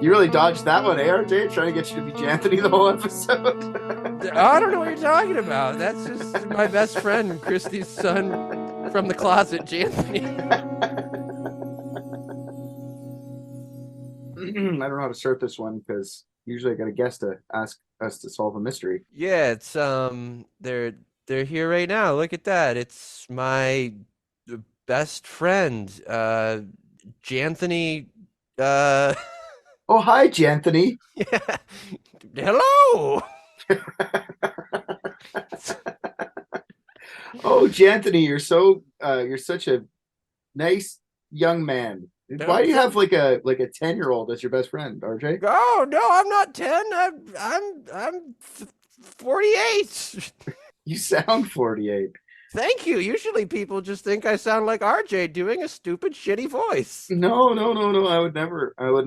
You really dodged that one, RJ? Trying to get you to be Janthony the whole episode. I don't know what you're talking about. That's just my best friend, Christy's son from the closet, Janthony. I don't know how to start this one because usually I got a guest to ask us to solve a mystery. Yeah, it's they're here right now. Look at that. It's my best friend, Janthony. Oh, hi, Janthony. Yeah. Hello. Oh, Janthony, you're such a nice young man. Why do you have like a 10-year-old as your best friend, RJ? Oh no, I'm not 10. I'm 48. You sound 48. Thank you. Usually people just think I sound like RJ doing a stupid, shitty voice. No. I would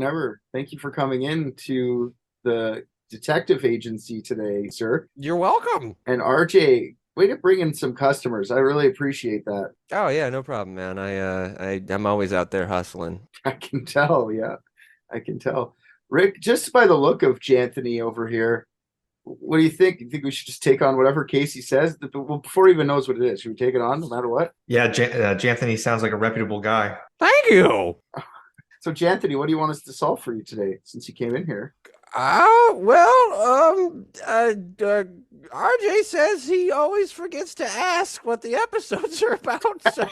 never. Thank you for coming in to the detective agency today, sir. You're welcome. And RJ, way to bring in some customers. I really appreciate that. Oh yeah, no problem, man. I'm always out there hustling. I can tell, yeah. I can tell. Rick, just by the look of Janthony over here, what do you think? You think we should just take on whatever case he says? Before he even knows what it is, should we take it on no matter what? Yeah, Janthony sounds like a reputable guy. Thank you. So, Janthony, what do you want us to solve for you today since you came in here? RJ says he always forgets to ask what the episodes are about. So.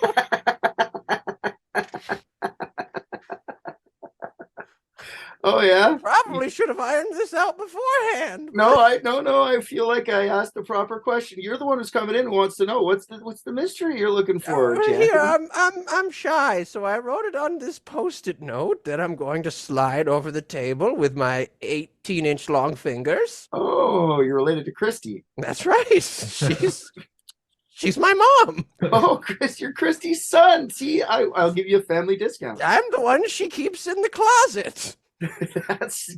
Oh yeah, probably should have ironed this out beforehand. No, I feel like I asked the proper question. You're the one who's coming in and wants to know what's the mystery you're looking for. Here, I'm shy, so I wrote it on this Post-it note that I'm going to slide over the table with my 18-inch long fingers. Oh, you're related to Christy. That's right. She's my mom. Oh, Chris, you're Christy's son. See, I'll give you a family discount. I'm the one she keeps in the closet. That's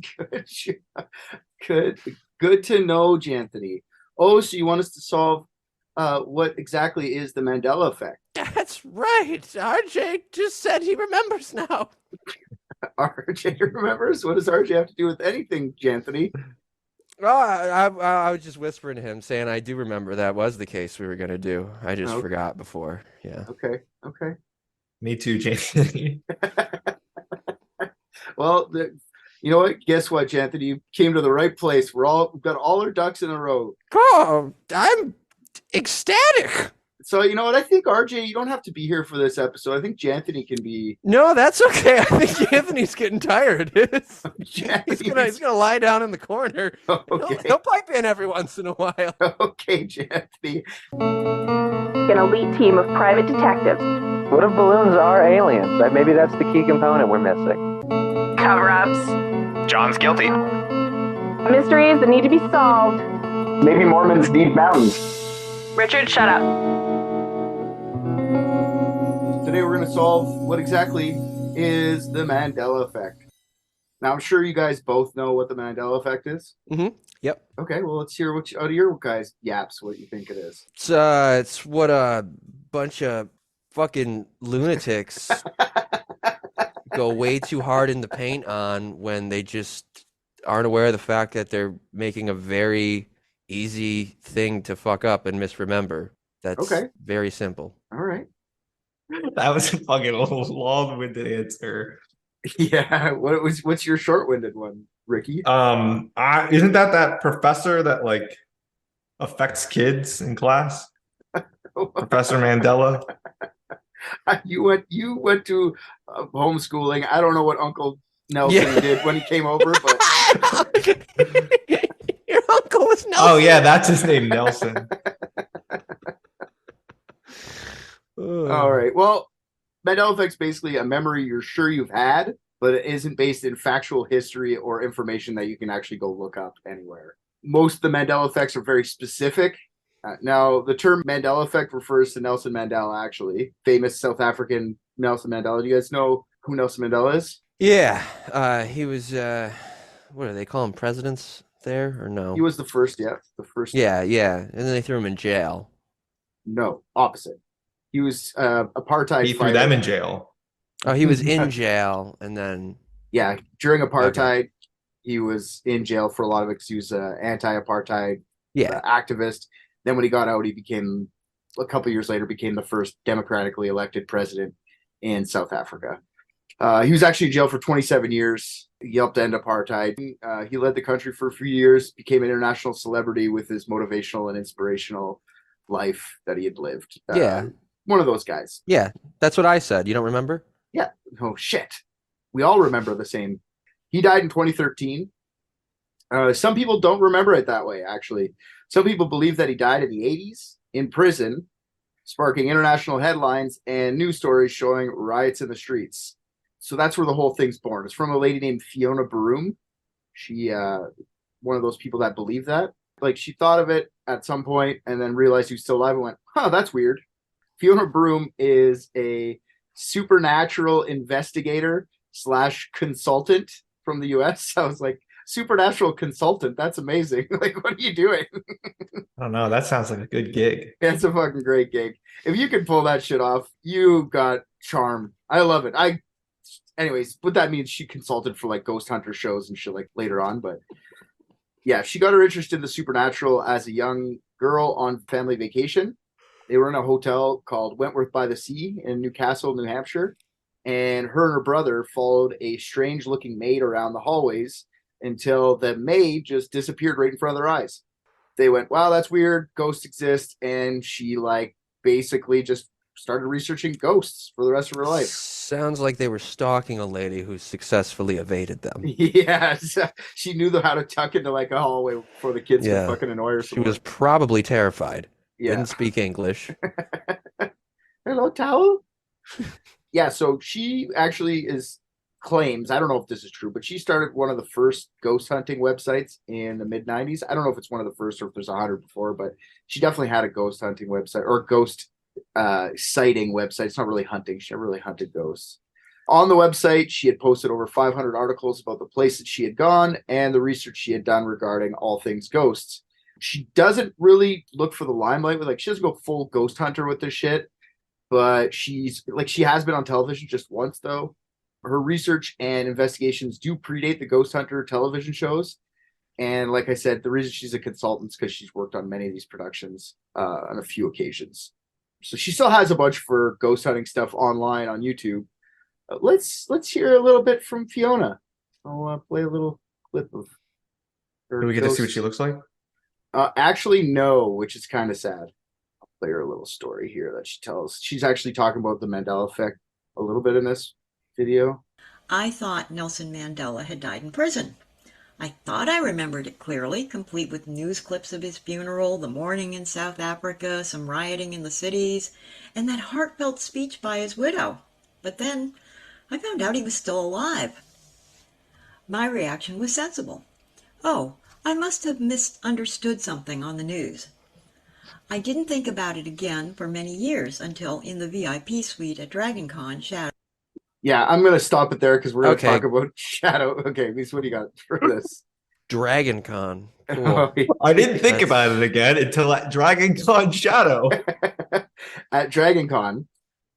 good. Good to know, Janthony. Oh, so you want us to solve what exactly is the Mandela effect? That's right. RJ just said he remembers now. RJ remembers? What does RJ have to do with anything, Janthony? Oh, I was just whispering to him, saying I do remember that was the case we were going to do. I just forgot before. Yeah. Okay. Me too, Janthony. Well, you know what? Guess what, Janthony? You came to the right place. We've got all our ducks in a row. Oh, I'm ecstatic. So, you know what? I think, RJ, you don't have to be here for this episode. I think Janthony can be... No, that's okay. I think Anthony's getting tired. He's gonna lie down in the corner. Okay. He'll pipe in every once in a while. Okay, Janthony. An elite team of private detectives. What if balloons are aliens? Maybe that's the key component we're missing. Cover-ups. John's guilty. Mysteries that need to be solved. Maybe Mormons need mountains. Richard, shut up. Today we're going to solve what exactly is the Mandela effect. Now, I'm sure you guys both know what the Mandela effect is. Mm-hmm. Yep. Okay, well, let's hear out of your guys' yaps what you think it is. It's what a bunch of fucking lunatics go way too hard in the paint on when they just aren't aware of the fact that they're making a very easy thing to fuck up and misremember. That's very simple. All right. That was a fucking long-winded answer. Yeah. What's your short-winded one, Ricky? Isn't that professor that like affects kids in class? Professor Mandela. You went to homeschooling. I don't know what Uncle Nelson did when he came over, but your uncle was Nelson. Oh yeah, that's his name, Nelson. All right. Well, Mandela effect's basically a memory you're sure you've had, but it isn't based in factual history or information that you can actually go look up anywhere. Most of the Mandela effects are very specific. Now, the term Mandela effect refers to Nelson Mandela, actually. Famous South African Nelson Mandela. Do you guys know who Nelson Mandela is? Yeah. He was, what do they call him, presidents there, or no? He was the first, yeah. The first. Yeah. And then they threw him in jail. No, opposite. He was apartheid He threw them in jail. Oh, he was in jail, and then... Yeah, during apartheid, he was in jail for a lot of it because he was an anti-apartheid Yeah. activist. Then when he got out, he became, a couple years later, became the first democratically elected president in South Africa. He was actually in jail for 27 years. He helped end apartheid. He led the country for a few years, became an international celebrity with his motivational and inspirational life that he had lived. Yeah. One of those guys. Yeah, that's what I said. You don't remember? Yeah. Oh, shit. We all remember the same. He died in 2013. Some people don't remember it that way, actually. Some people believe that he died in the 80s in prison, sparking international headlines and news stories showing riots in the streets. So that's where the whole thing's born. It's from a lady named Fiona Broome. She, one of those people that believe that. Like, she thought of it at some point and then realized he was still alive and went, huh, that's weird. Fiona Broome is a supernatural investigator / consultant from the US. I was like, supernatural consultant, that's amazing. Like, what are you doing? I don't know. That sounds like a good gig. It's a fucking great gig. If you can pull that shit off, you got charm. I love it. Anyways, what that means, she consulted for like ghost hunter shows and shit like later on. But yeah, she got her interest in the supernatural as a young girl on family vacation. They were in a hotel called Wentworth by the Sea in Newcastle, New Hampshire. And her and her brother followed a strange looking maid around the hallways until the maid just disappeared right in front of their eyes. They went, wow, that's weird. Ghosts exist. And she like basically just started researching ghosts for the rest of her life. Sounds like they were stalking a lady who successfully evaded them. Yeah, she knew how to tuck into like a hallway before the kids could fucking annoy her. She was probably terrified. Yeah. Didn't speak English. Hello, towel. Yeah, so she actually claims, I don't know if this is true, but she started one of the first ghost hunting websites in the mid-90s. I don't know if it's one of the first or if there's 100 before, but she definitely had a ghost hunting website or ghost sighting website. It's not really hunting. She never really hunted ghosts. On the website, she had posted over 500 articles about the places she had gone and the research she had done regarding all things ghosts. She doesn't really look for the limelight with, like, she doesn't go full ghost hunter with this shit, but she has been on television just once though. Her research and investigations do predate the ghost hunter television shows. And like I said, the reason she's a consultant is because she's worked on many of these productions on a few occasions. So she still has a bunch for ghost hunting stuff online on YouTube. Let's hear a little bit from Fiona. I'll play a little clip of her. Do we get to see what she looks like? Actually, no, which is kind of sad. I'll play her a little story here that she tells. She's actually talking about the Mandela effect a little bit in this video. I thought Nelson Mandela had died in prison. I thought I remembered it clearly, complete with news clips of his funeral, the mourning in South Africa, some rioting in the cities, and that heartfelt speech by his widow. But then I found out he was still alive. My reaction was sensible. Oh, I must have misunderstood something on the news. I didn't think about it again for many years until in the VIP suite at DragonCon, Shadow. Yeah, I'm going to stop it there because we're going to talk about Shadow. Okay, Lisa, what do you got for this? DragonCon. Cool. I didn't think about it again until at DragonCon Shadow. At DragonCon,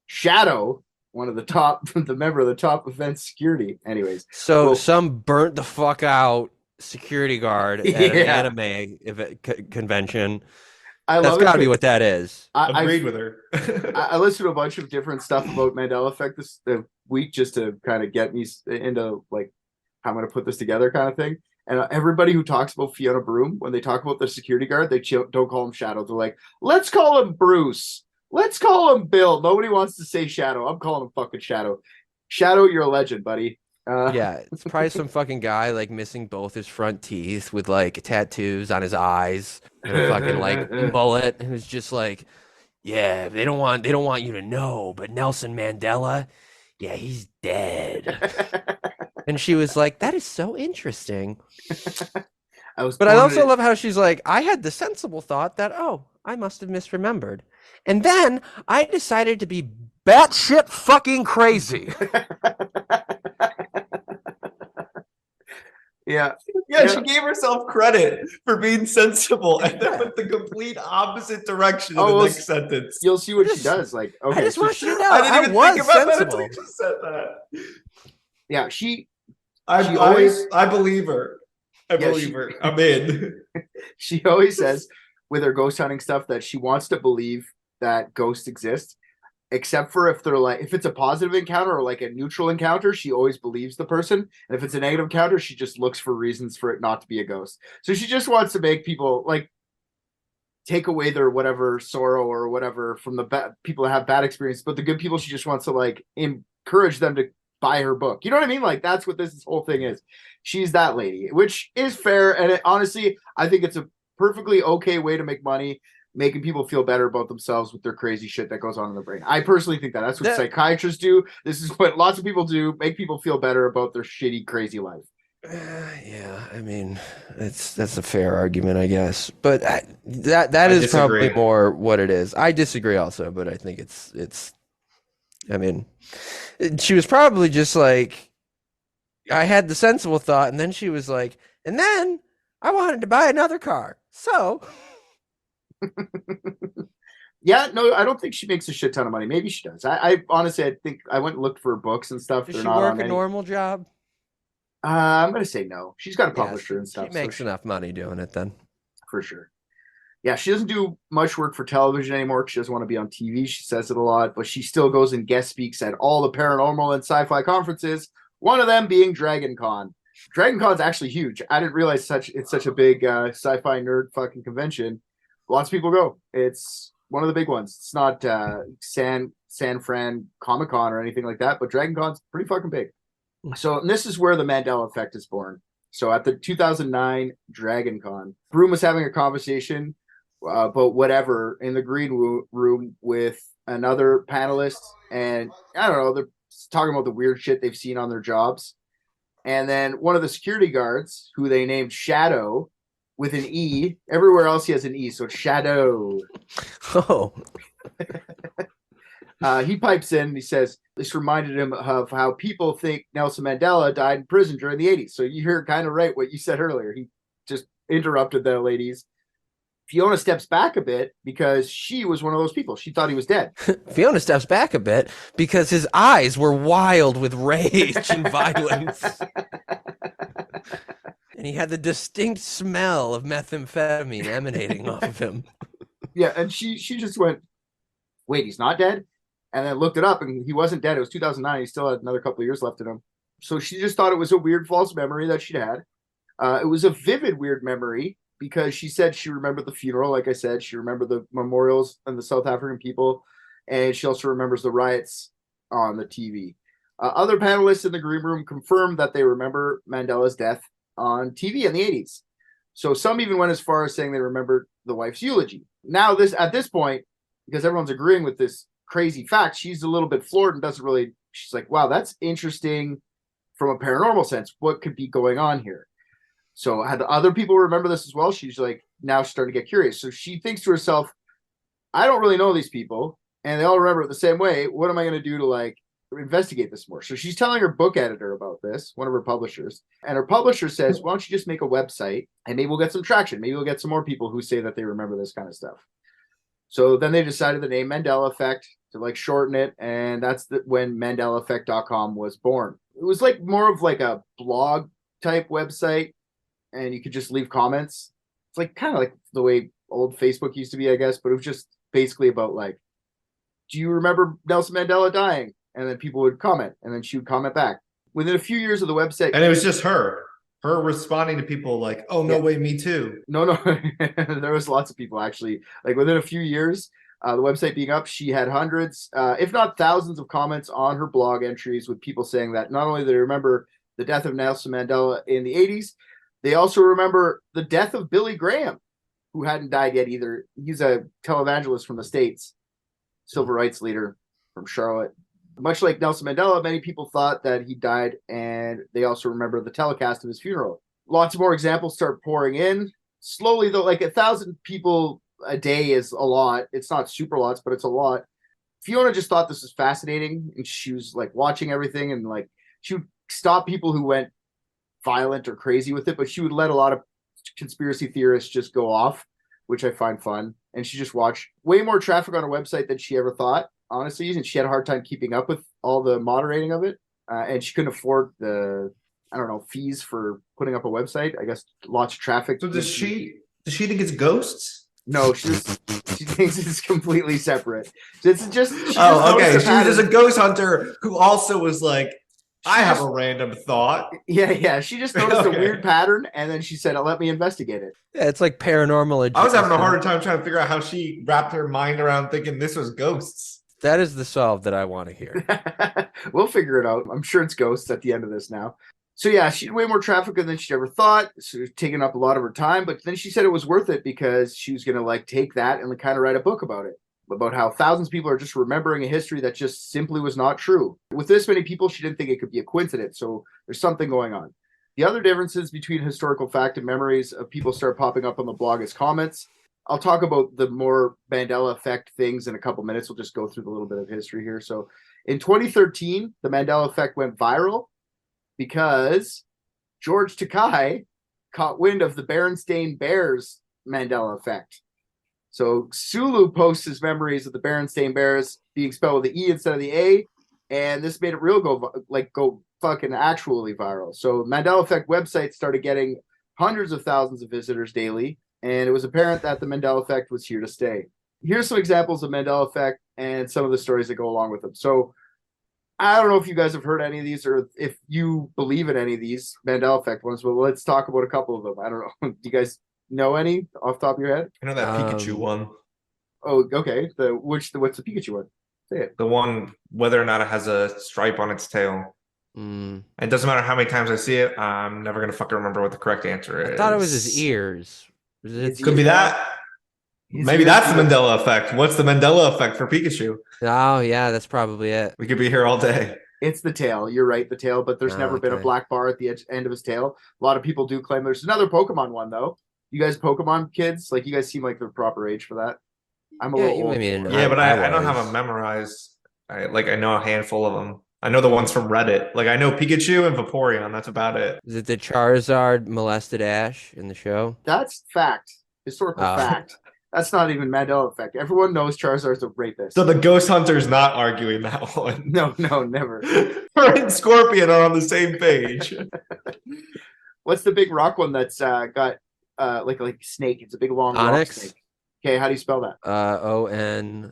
Shadow, one of the member of the top event security. Anyways. So some burnt the fuck out security guard at an anime convention. That's got to be what that is. I agreed with her. I listened to a bunch of different stuff about Mandela effect this week just to kind of get me into like how I'm going to put this together kind of thing. And everybody who talks about Fiona Broome, when they talk about the security guard, they don't call him Shadow. They're like, let's call him Bruce. Let's call him Bill. Nobody wants to say Shadow. I'm calling him fucking Shadow. Shadow, you're a legend, buddy. Yeah, it's probably some fucking guy like missing both his front teeth with like tattoos on his eyes and a fucking like mullet, and it's just like, yeah, they don't want you to know, but Nelson Mandela, yeah, he's dead. And she was like, that is so interesting. I also love how she's like, I had the sensible thought that, oh, I must have misremembered, and then I decided to be batshit fucking crazy. Yeah, she gave herself credit for being sensible and then went the complete opposite direction in the next sentence. You'll see what she does. Like, okay, I just want you to know, I didn't even think about that until you just said that. Yeah, I believe her. I believe her. I'm in. She always says with her ghost hunting stuff that she wants to believe that ghosts exist, except for if they're like, if it's a positive encounter or like a neutral encounter, she always believes the person. And if it's a negative encounter, she just looks for reasons for it not to be a ghost. So she just wants to make people like take away their whatever sorrow or whatever from the people that have bad experience. But the good people, she just wants to like encourage them to buy her book. You know what I mean? Like that's what this whole thing is. She's that lady, which is fair. And honestly, I think it's a perfectly okay way to make money, making people feel better about themselves with their crazy shit that goes on in their brain. I personally think that's what psychiatrists do. This is what lots of people do, make people feel better about their shitty, crazy life. Yeah, I mean, that's a fair argument, I guess. But that is probably more what it is. I disagree also, but I think it's. I mean, she was probably just like, I had the sensible thought, and then she was like, and then I wanted to buy another car, so. Yeah, no, I don't think she makes a shit ton of money. Maybe she does. I honestly, I think I went and looked for books and stuff. Does she work a normal job? I'm gonna say no. She's got a publisher and stuff. She makes enough money doing it then, for sure. Yeah, she doesn't do much work for television anymore. She doesn't want to be on TV. She says it a lot, but she still goes and guest speaks at all the paranormal and sci-fi conferences. One of them being DragonCon. DragonCon's actually huge. I didn't realize it's such a big sci-fi nerd fucking convention. Lots of people go. It's one of the big ones. It's not San Fran Comic-Con or anything like that, but DragonCon's pretty fucking big. So this is where the Mandela effect is born. So at the 2009 DragonCon, Broome was having a conversation about whatever in the green room with another panelist, and I don't know, they're talking about the weird shit they've seen on their jobs. And then one of the security guards, who they named Shadow with an E, everywhere else he has an E, so it's Shadow. Oh. He pipes in and he says, this reminded him of how people think Nelson Mandela died in prison during the 80s. So you hear kind of right what you said earlier. He just interrupted the ladies. Fiona steps back a bit because she was one of those people. She thought he was dead. Fiona steps back a bit because his eyes were wild with rage and violence. And he had the distinct smell of methamphetamine emanating off of him. Yeah, and she just went, wait, he's not dead? And then looked it up, and he wasn't dead. It was 2009. He still had another couple of years left in him. So she just thought it was a weird false memory that she'd had. It was a vivid weird memory because she said she remembered the funeral. Like I said, she remembered the memorials and the South African people, and she also remembers the riots on the TV. Other panelists in the green room confirmed that they remember Mandela's death on TV in the 80s. So some even went as far as saying they remembered the wife's eulogy. Now, at this point, because everyone's agreeing with this crazy fact, she's a little bit floored and doesn't really, she's like, wow, that's interesting from a paranormal sense. What could be going on here? So had the other people remember this as well? She's like, now she's starting to get curious. So she thinks to herself, I don't really know these people, and they all remember it the same way. What am I going to do to like investigate this more? So she's telling her book editor about this, one of her publishers, and her publisher says, why don't you just make a website and maybe we'll get some traction. Maybe we'll get some more people who say that they remember this kind of stuff. So then they decided the name Mandela Effect to like shorten it, and that's when MandelaEffect.com was born. It was like more of like a blog type website, and you could just leave comments. It's like kind of like the way old Facebook used to be, I guess, but it was just basically about like, do you remember Nelson Mandela dying? And then people would comment, and then she would comment back. Within a few years of the website, and it was just her responding to people like, oh, no way, me too. No, there was lots of people actually. Like within a few years, the website being up, she had hundreds, if not thousands of comments on her blog entries with people saying that not only do they remember the death of Nelson Mandela in the 80s, they also remember the death of Billy Graham, who hadn't died yet either. He's a televangelist from the States, civil rights leader from Charlotte. Much like Nelson Mandela, many people thought that he died, and they also remember the telecast of his funeral. Lots of more examples start pouring in. Slowly, though, like 1,000 people a day is a lot. It's not super lots, but it's a lot. Fiona just thought this was fascinating, and she was like watching everything, and like she would stop people who went violent or crazy with it, but she would let a lot of conspiracy theorists just go off, which I find fun. And she just watched way more traffic on her website than she ever thought, honestly, and she had a hard time keeping up with all the moderating of it, and she couldn't afford the I don't know, fees for putting up a website. I guess lots of traffic. So does she think it's ghosts? No, she thinks it's completely separate. It's just she Oh, okay. noticed She was just a ghost hunter who also was like, I have a random thought. Yeah. She just noticed Okay. a weird pattern, and then she said, "Let me investigate it." Yeah, it's like paranormal. I was having a adjacent. harder time trying to figure out how she wrapped her mind around thinking this was ghosts. That is the solve that I want to hear. We'll figure it out. I'm sure it's ghosts at the end of this now. So yeah, she had way more traffic than she ever thought. So it was taking up a lot of her time, but then she said it was worth it because she was gonna like take that and kind of write a book about it. About how thousands of people are just remembering a history that just simply was not true. With this many people, she didn't think it could be a coincidence. So there's something going on. The other differences between historical fact and memories of people start popping up on the blog as comments. I'll talk about the more Mandela effect things in a couple minutes. We'll just go through the little bit of history here. So in 2013, the Mandela effect went viral because George Takei caught wind of the Berenstain Bears Mandela effect. So Sulu posts his memories of the Berenstain Bears being spelled with the E instead of the A, and this made it go fucking actually viral. So Mandela Effect website started getting hundreds of thousands of visitors daily, and it was apparent that the Mandela Effect was here to stay. Here's some examples of Mandela Effect and some of the stories that go along with them. So I don't know if you guys have heard any of these or if you believe in any of these Mandela Effect ones, but let's talk about a couple of them. I don't know. Do you guys know any off the top of your head? I know that Pikachu one. Oh, okay. What's the Pikachu one? Say it. The one whether or not it has a stripe on its tail. It doesn't matter how many times I see it, I'm never gonna fucking remember what the correct answer is. I thought it was his ears. Could be that. Maybe that's the Mandela effect. What's the Mandela effect for Pikachu? Oh, yeah, that's probably it. We could be here all day. It's the tail. You're right, the tail, but there's never been a black bar at the end of his tail. A lot of people do claim there's another Pokemon one, though. You guys Pokemon kids? Like, you guys seem like the proper age for that. I'm a little old. Yeah, but I don't have them memorized. I know a handful of them. I know the ones from Reddit. Like, I know Pikachu and Vaporeon. That's about it. Is it the Charizard molested Ash in the show? That's fact. Historical fact. That's not even Mandela effect. Everyone knows Charizard's a rapist. So the Ghost Hunter's not arguing that one. No, never. Her and Scorpion are on the same page. What's the big rock one that's got like a snake? It's a big long rock snake. Okay, how do you spell that? O-N.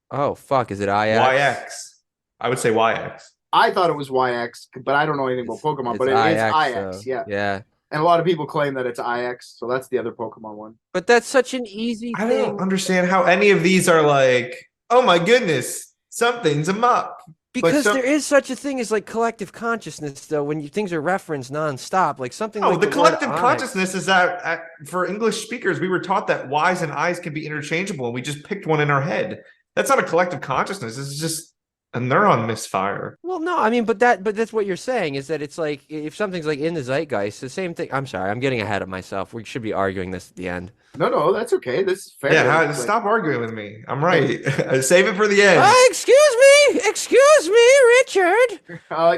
Oh, fuck. Is it I-X? YX. I would say YX. I thought it was YX, but I don't know anything about Pokemon, but it is IX. Yeah. Yeah. And a lot of people claim that it's IX, so that's the other Pokemon one. But that's such an easy thing. I don't understand how any of these are like, oh my goodness, something's amok. Because there is such a thing as like collective consciousness, though, when things are referenced nonstop, like something. Oh, like the collective consciousness is that for English speakers, we were taught that Y's and I's can be interchangeable, and we just picked one in our head. That's not a collective consciousness. It's just a neuron misfire. Well, no, I mean, but that's what you're saying is that it's like if something's like in the zeitgeist, the same thing. I'm sorry, I'm getting ahead of myself. We should be arguing this at the end. No, that's okay. This is fair. Yeah, stop arguing with me. I'm right. Save it for the end. Excuse me, Richard.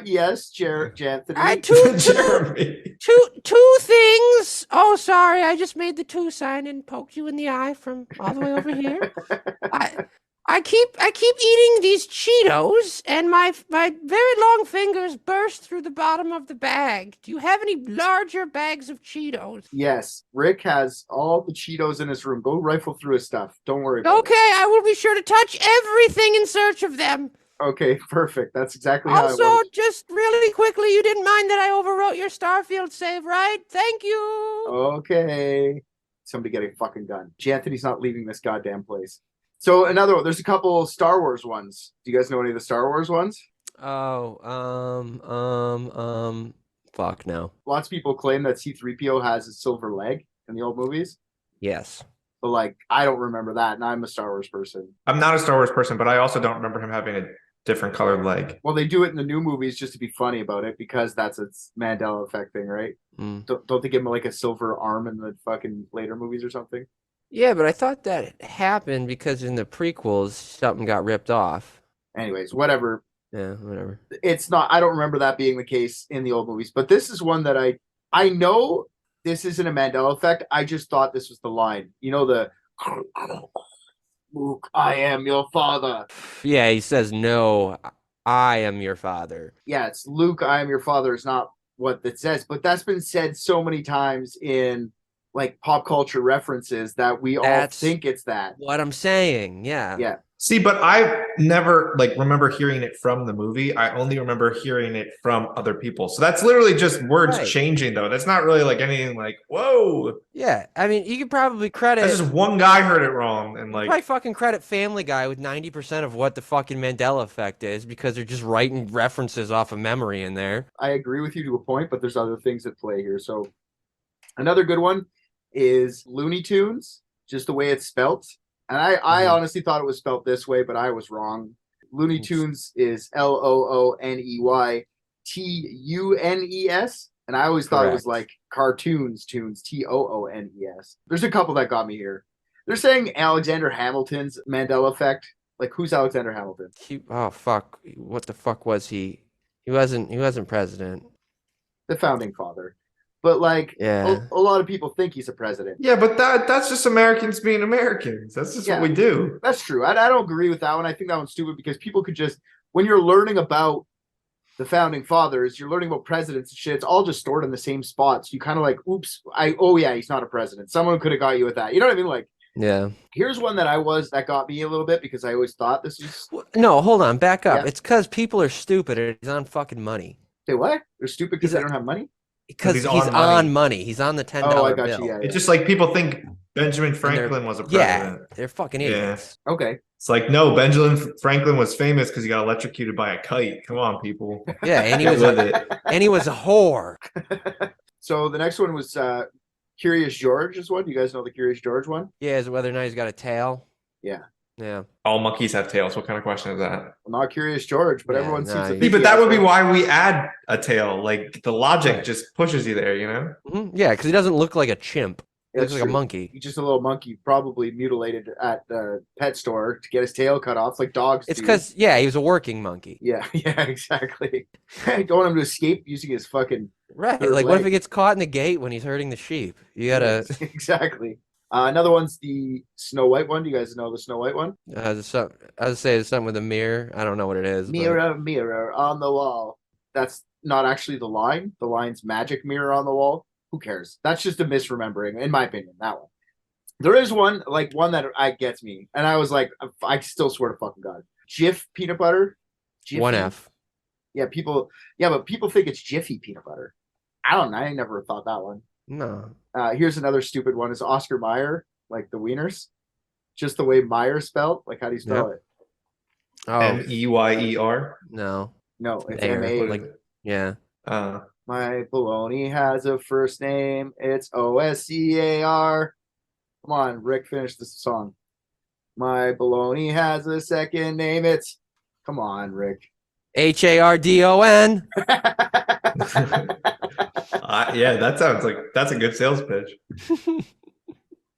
Yes, Janthony. Jeremy. Two things. Oh, sorry, I just made the 2 sign and poked you in the eye from all the way over here. I keep eating these Cheetos, and my very long fingers burst through the bottom of the bag. Do you have any larger bags of Cheetos? Yes, Rick has all the Cheetos in his room. Go rifle through his stuff. Don't worry about it. Okay, I will be sure to touch everything in search of them. Okay, perfect. That's exactly how it works. Also, just really quickly, you didn't mind that I overwrote your Starfield save, right? Thank you. Okay. Somebody get a fucking gun. Janthony's not leaving this goddamn place. So another one. There's a couple Star Wars ones. Do you guys know any of the Star Wars ones? Oh, fuck no. Lots of people claim that C-3PO has a silver leg in the old movies. Yes. But like, I don't remember that, and I'm a Star Wars person. I'm not a Star Wars person, but I also don't remember him having a different colored leg. Well, they do it in the new movies just to be funny about it because that's a Mandela effect thing, right? Don't they give him like a silver arm in the fucking later movies or something? Yeah, but I thought that happened because in the prequels, something got ripped off. Anyways, whatever. Yeah, whatever. It's not, I don't remember that being the case in the old movies, but this is one that I know this isn't a Mandela effect. I just thought this was the line. You know, the Luke, I am your father. Yeah, he says, no, I am your father. Yeah, it's Luke, I am your father. It's not what that says, but that's been said so many times in like pop culture references that we all think it's that. What I'm saying, yeah. Yeah. See, but I never like remember hearing it from the movie. I only remember hearing it from other people. So that's literally just words changing, though. That's not really like anything like, whoa. Yeah, I mean, you could probably credit. That's just one guy heard it wrong, and like, probably fucking credit Family Guy with 90% of what the fucking Mandela effect is because they're just writing references off of memory in there. I agree with you to a point, but there's other things at play here. So another good one is Looney Tunes, just the way it's spelt. And I honestly thought it was spelt this way, but I was wrong. Looney Tunes is LOONEYTUNES. And I always thought it was like cartoons, tunes, TOONES. There's a couple that got me here. They're saying Alexander Hamilton's Mandela effect. Like, who's Alexander Hamilton? Oh, fuck. What the fuck was he? He wasn't president. The founding father. But like, yeah, a lot of people think he's a president. Yeah, but that's just Americans being Americans. That's just what we do. That's true. I don't agree with that one. I think that one's stupid because people could just, when you're learning about the founding fathers, you're learning about presidents and shit. It's all just stored in the same spots. You kind of like, oops, he's not a president. Someone could have got you with that. You know what I mean? Like, yeah. Here's one that got me a little bit because I always thought this was. No, hold on, back up. Yeah. It's because people are stupid and he's on fucking money. Say what? They're stupid because they don't have money? Because he's on money. He's on the $10 I got bill. you. Yeah, It's just like people think Benjamin Franklin was a president. Yeah, they're fucking idiots. Yeah. Okay. It's like, no, Benjamin Franklin was famous because he got electrocuted by a kite. Come on, people. Yeah, and he was a whore. So the next one was Curious George's one. You guys know the Curious George one? Yeah, is whether or not he's got a tail. Yeah. Yeah. All monkeys have tails. What kind of question is that? Well, not Curious George, but everyone seems to think. Yeah, but that would be why we add a tail. Like the logic just pushes you there, you know? Mm-hmm. Yeah, because he doesn't look like a chimp. He looks like true. a monkey. He's just a little monkey, probably mutilated at the pet store to get his tail cut off, like dogs. It's because he was a working monkey. Yeah, exactly. Don't want him to escape using his fucking right. Like, what if he gets caught in the gate when he's herding the sheep? You gotta exactly. Another one's the Snow White one. Do you guys know the Snow White one? I would say it's something with a mirror. I don't know what it is. Mirror, mirror on the wall. That's not actually the line. The line's magic mirror on the wall. Who cares? That's just a misremembering, in my opinion. That one. There is one that gets me, and I was like, I still swear to fucking God. Jif peanut butter. Jiffy. 1F. Yeah, but people think it's Jiffy peanut butter. I don't know. I never thought that one. No. Here's another stupid one. Is Oscar Mayer, like the wieners? Just the way Meyer spelled? Like, how do you spell it? Oh. Meyer? No. No, it's Mayer. M-A. Like, yeah. My baloney has a first name. It's Oscar. Come on, Rick, finish this song. My baloney has a second name. It's, come on, Rick. HARDON. Yeah, that sounds like that's a good sales pitch.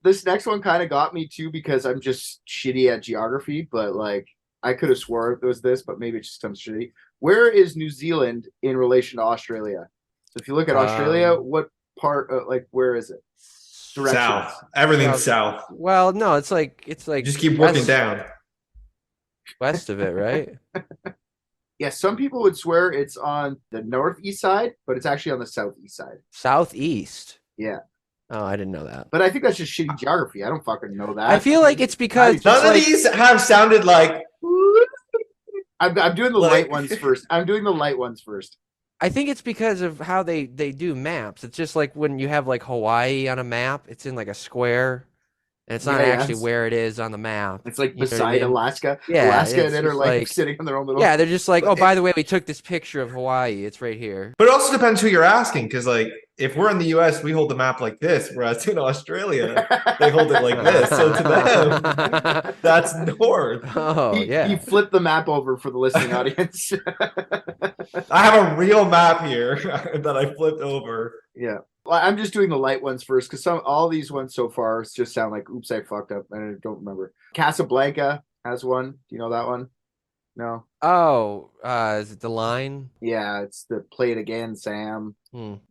This next one kind of got me too because I'm just shitty at geography, but like I could have swore it was this, but maybe it's just I'm shitty. Where is New Zealand in relation to Australia? So if you look at Australia, what part? Where is it? Directions. South. Everything's south. Well, no, it's like just keep working down. West of it, right? Yeah, some people would swear it's on the northeast side, but it's actually on the southeast side. Southeast. Yeah. Oh, I didn't know that. But I think that's just shitty geography. I don't fucking know that. I feel like it's because none of these have sounded like. I'm doing the light ones first. I think it's because of how they do maps. It's just like when you have like Hawaii on a map, it's in like a square. And it's not actually where it is on the map. It's like beside Alaska. Yeah, Alaska and it are like sitting on their own little. Yeah, they're just like, oh, by the way, we took this picture of Hawaii. It's right here. But it also depends who you're asking, because like if we're in the US, we hold the map like this, whereas in Australia, they hold it like this. So to them, that's north. Oh, yeah. He flipped the map over for the listening audience. I have a real map here that I flipped over. Yeah. Well, I'm just doing the light ones first because all these ones so far just sound like, oops, I fucked up. I don't remember. Casablanca has one. Do you know that one? No. Oh, is it The Line? Yeah, it's the Play It Again, Sam.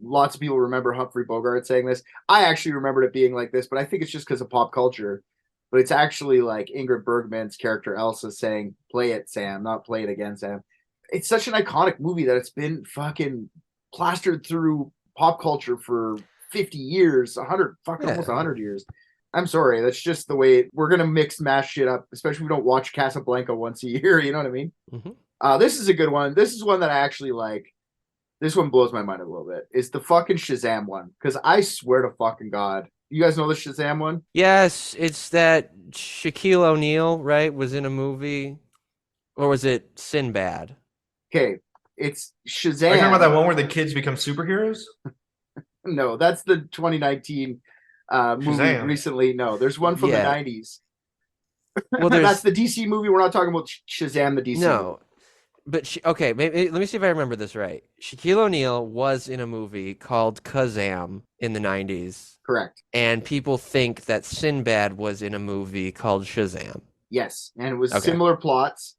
Lots of people remember Humphrey Bogart saying this. I actually remembered it being like this, but I think it's just because of pop culture. But it's actually like Ingrid Bergman's character Elsa saying, play it, Sam, not play it again, Sam. It's such an iconic movie that it's been fucking plastered through pop culture for 50 years, 100, fucking almost 100 years. I'm sorry, that's just the way we're gonna mix mash shit up, especially if we don't watch Casablanca once a year. You know what I mean? This is a good one. This is one that I actually like. This one blows my mind a little bit. It's the fucking Shazam one, because I swear to fucking God, you guys know the Shazam one? Yes, it's that Shaquille O'Neal, right, was in a movie, or was it Sinbad? Okay, it's Shazam. Are you talking about that one where the kids become superheroes? No, that's the 2019 movie recently. No, there's one from the 90s. Well, that's the DC movie. We're not talking about Shazam, the DC movie. But okay, maybe let me see if I remember this right. Shaquille O'Neal was in a movie called Shazam in the 90s. Correct. And people think that Sinbad was in a movie called Shazam. Yes, and it was similar plots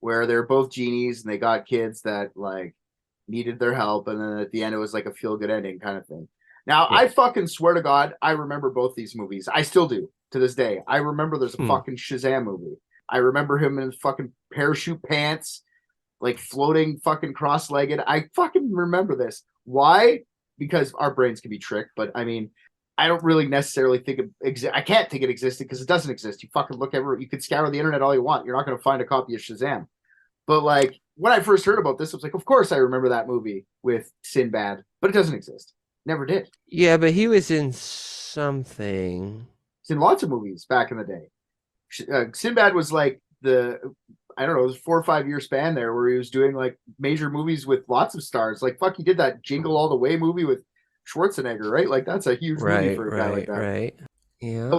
where they're both genies and they got kids that like needed their help, and then at the end it was like a feel-good ending kind of thing. Now, I fucking swear to God, I remember both these movies. I still do to this day. I remember there's a fucking Shazam movie. I remember him in his fucking parachute pants, like floating fucking cross-legged. I fucking remember this. Why? Because our brains can be tricked, but I mean, I don't really necessarily think I can't think it existed because it doesn't exist. You fucking look everywhere. You could scour the internet all you want. You're not going to find a copy of Shazam. But like when I first heard about this, I was like, of course I remember that movie with Sinbad, but it doesn't exist. Never did. Yeah, but he was in something. He's in lots of movies back in the day. Sinbad was like I don't know, it was 4 or 5 year span there where he was doing like major movies with lots of stars. Like fuck, he did that Jingle All the Way movie with Schwarzenegger, right? Like that's a huge movie for a guy like that. Right. Yeah.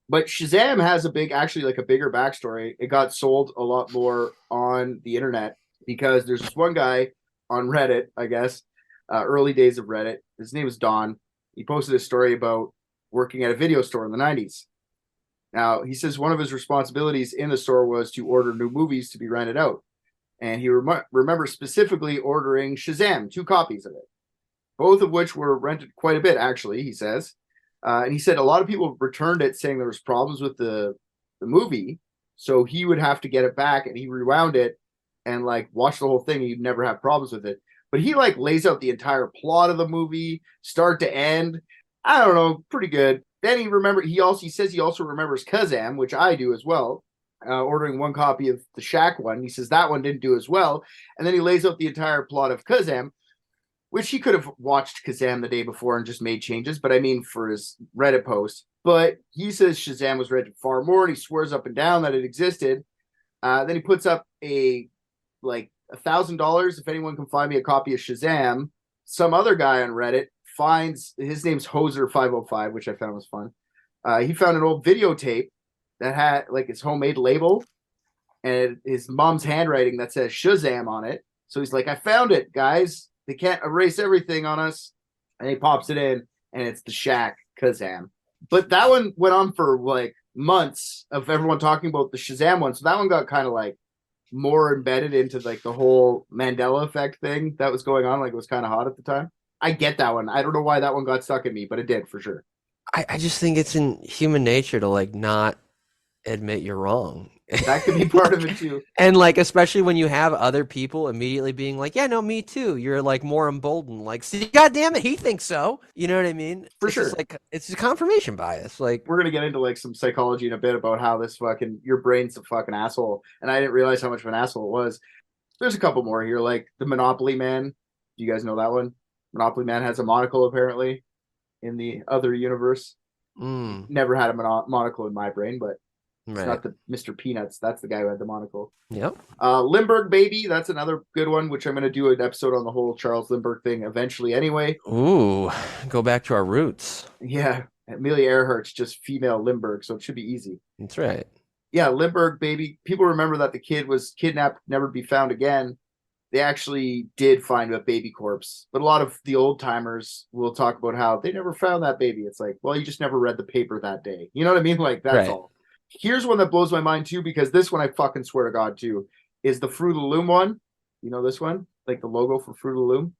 But Shazam has a bigger backstory. It got sold a lot more on the internet because there's this one guy on Reddit, I guess, early days of Reddit. His name was Don. He posted a story about working at a video store in the 90s. Now, he says one of his responsibilities in the store was to order new movies to be rented out. And he remembers specifically ordering Shazam, 2 copies of it, both of which were rented quite a bit, actually, he says. And he said a lot of people returned it saying there was problems with the movie, so he would have to get it back, and he rewound it and like watch the whole thing, and you'd never have problems with it. But he like lays out the entire plot of the movie, start to end. I don't know, pretty good. Then he says he also remembers Shazam, which I do as well, ordering 1 copy of the Shaq one. He says that one didn't do as well. And then he lays out the entire plot of Shazam, which he could have watched Shazam the day before and just made changes, but I mean for his Reddit post. But he says Shazam was rented far more, and he swears up and down that it existed. Then he puts up a like $1,000 if anyone can find me a copy of Shazam. Some other guy on Reddit finds, his name's Hoser505, which I found was fun. He found an old videotape that had like his homemade label and his mom's handwriting that says Shazam on it. So he's like, I found it, guys. They can't erase everything on us. And he pops it in, and it's the Shaq Shazam. But that one went on for like months of everyone talking about the Shazam one. So that one got kind of like more embedded into like the whole Mandela effect thing that was going on. Like it was kind of hot at the time. I get that one. I don't know why that one got stuck in me, but it did for sure. I just think it's in human nature to like not admit you're wrong. That could be part of it too. And like, especially when you have other people immediately being like, yeah, no, me too. You're like more emboldened. Like, see, God damn it, he thinks so. You know what I mean? For it's sure. Just like, it's a confirmation bias. Like, we're going to get into like some psychology in a bit about how this your brain's a fucking asshole. And I didn't realize how much of an asshole it was. There's a couple more here, like the Monopoly Man. Do you guys know that one? Monopoly Man has a monocle apparently in the other universe. Never had a monocle in my brain, but it's not the Mr. Peanuts. That's the guy who had the monocle. Yep. Limburg Baby. That's another good one, which I'm going to do an episode on the whole Charles Lindbergh thing eventually anyway. Ooh, go back to our roots. Yeah. Amelia Earhart's just female Lindbergh, so it should be easy. That's right. Yeah, Limburg Baby. People remember that the kid was kidnapped, never be found again. They actually did find a baby corpse, but a lot of the old timers will talk about how they never found that baby. It's like, well, you just never read the paper that day. You know what I mean? Like, that's all. Here's one that blows my mind too, because this one I fucking swear to God too is the Fruit of the Loom one. You know this one? Like the logo for Fruit of the Loom?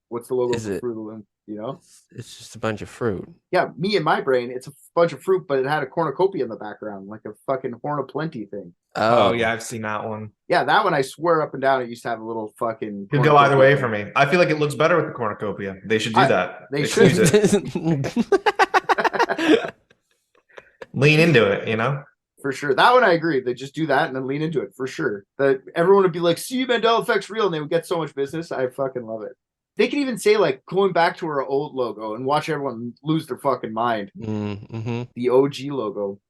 What's the logo for Fruit of the Loom? you know? It's just a bunch of fruit. Yeah, me in my brain, it's a bunch of fruit, but it had a cornucopia in the background, like a fucking Horn of Plenty thing. Oh yeah, I've seen that one. Yeah, that one I swear up and down it used to have a little fucking. Could go either way for me. I feel like it looks better with the cornucopia. They should do that. They should. Use it. Lean into it, you know? For sure. That one I agree. They just do that and then lean into it for sure. That everyone would be like, see, Mandela effect's real, and they would get so much business. I fucking love it. They can even say like going back to our old logo and watch everyone lose their fucking mind. Mm-hmm. The OG logo.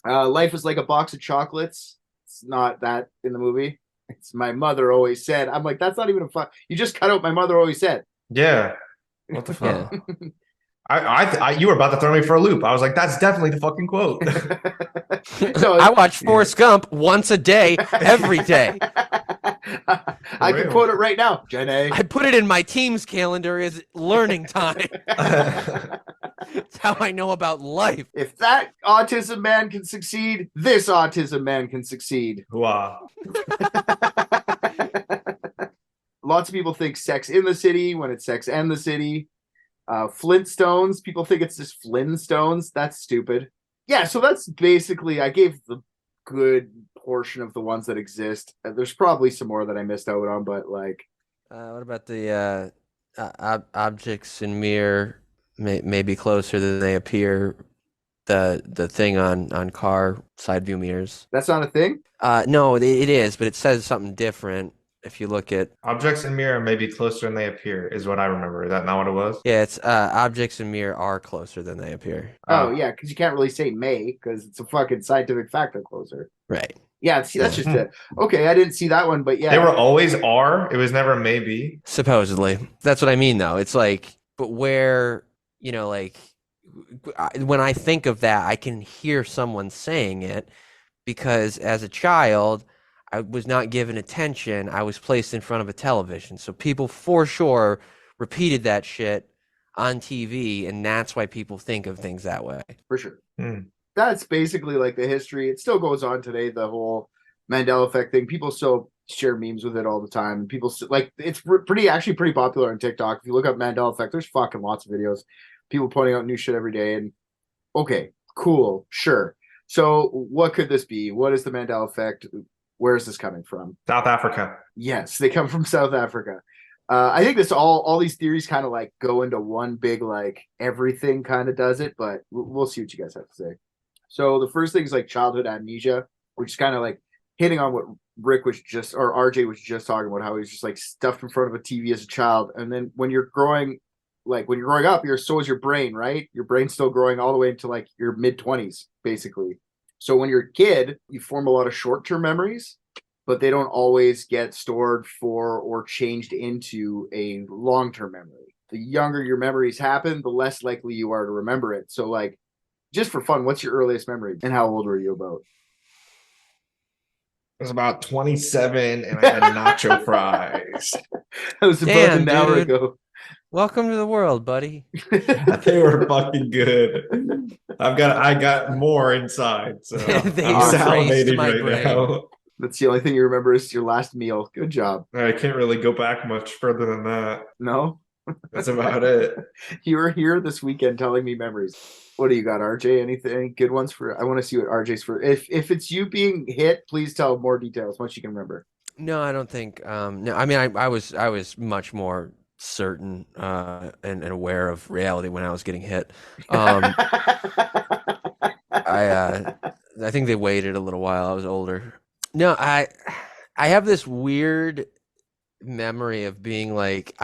Life is like a box of chocolates. It's not that in the movie. It's my mother always said. I'm like, that's not even a fuck. You just cut out my mother always said. Yeah. What the fuck? You were about to throw me for a loop. I was like, that's definitely the fucking quote. No, I watch Forrest Gump once a day, every day. I can quote it right now. Jenny. I put it in my team's calendar as learning time. That's how I know about life. If that autism man can succeed, this autism man can succeed. Wow. Lots of people think Sex in the City when it's Sex and the City. Flintstones, people think it's just Flintstones. That's stupid. Yeah, so that's basically, I gave the good portion of the ones that exist. There's probably some more that I missed out on, but like. What about the objects in mirror may be closer than they appear? The thing on car side view mirrors. That's not a thing? No, it is, but it says something different. If you look at objects in mirror may be closer than they appear, is what I remember. Is that not what it was? Yeah, it's objects in mirror are closer than they appear. Oh yeah, because you can't really say may because it's a fucking scientific fact they're closer. Right. Yeah, see, that's just it. Okay, I didn't see that one, but yeah, they were always are. It was never maybe. Supposedly, that's what I mean, though. It's like, but where like when I think of that, I can hear someone saying it because as a child, I was not given attention. I was placed in front of a television. So people for sure repeated that shit on TV, and that's why people think of things that way. For sure. That's basically like the history. It still goes on today, the whole Mandela effect thing. People still share memes with it all the time. People like it's pretty popular on TikTok. If you look up Mandela effect, there's fucking lots of videos. People pointing out new shit every day. And okay, cool, sure. So what could this be? What is the Mandela effect? Where is this coming from? South Africa. Yes, they come from South Africa. I think this all these theories kind of like go into one big like everything kind of does it, but we'll see what you guys have to say. So the first thing is like childhood amnesia, which is kind of like hitting on what Rick was just or RJ was just talking about, how he was just like stuffed in front of a TV as a child, and then when you're growing up, so is your brain, right? Your brain's still growing all the way into like your mid-20s, basically. So when you're a kid, you form a lot of short-term memories, but they don't always get stored for or changed into a long-term memory. The younger your memories happen, the less likely you are to remember it. So like, just for fun, what's your earliest memory and how old were you about? I was about 27 and I had nacho fries. That was about an hour ago. Welcome to the world, buddy. They were fucking good. I got more inside, so They I'm salivating my right brain. now. That's the only thing you remember is your last meal. Good job. I can't really go back much further than that. No? That's about it. You were here this weekend telling me memories. What do you got, RJ? Any good ones for? I want to see what RJ's for. If it's you being hit, please tell more details once you can remember. No, I don't think. No, I mean, I was much more certain and aware of reality when I was getting hit. I think they waited a little while. I was older. No, I have this weird memory of being like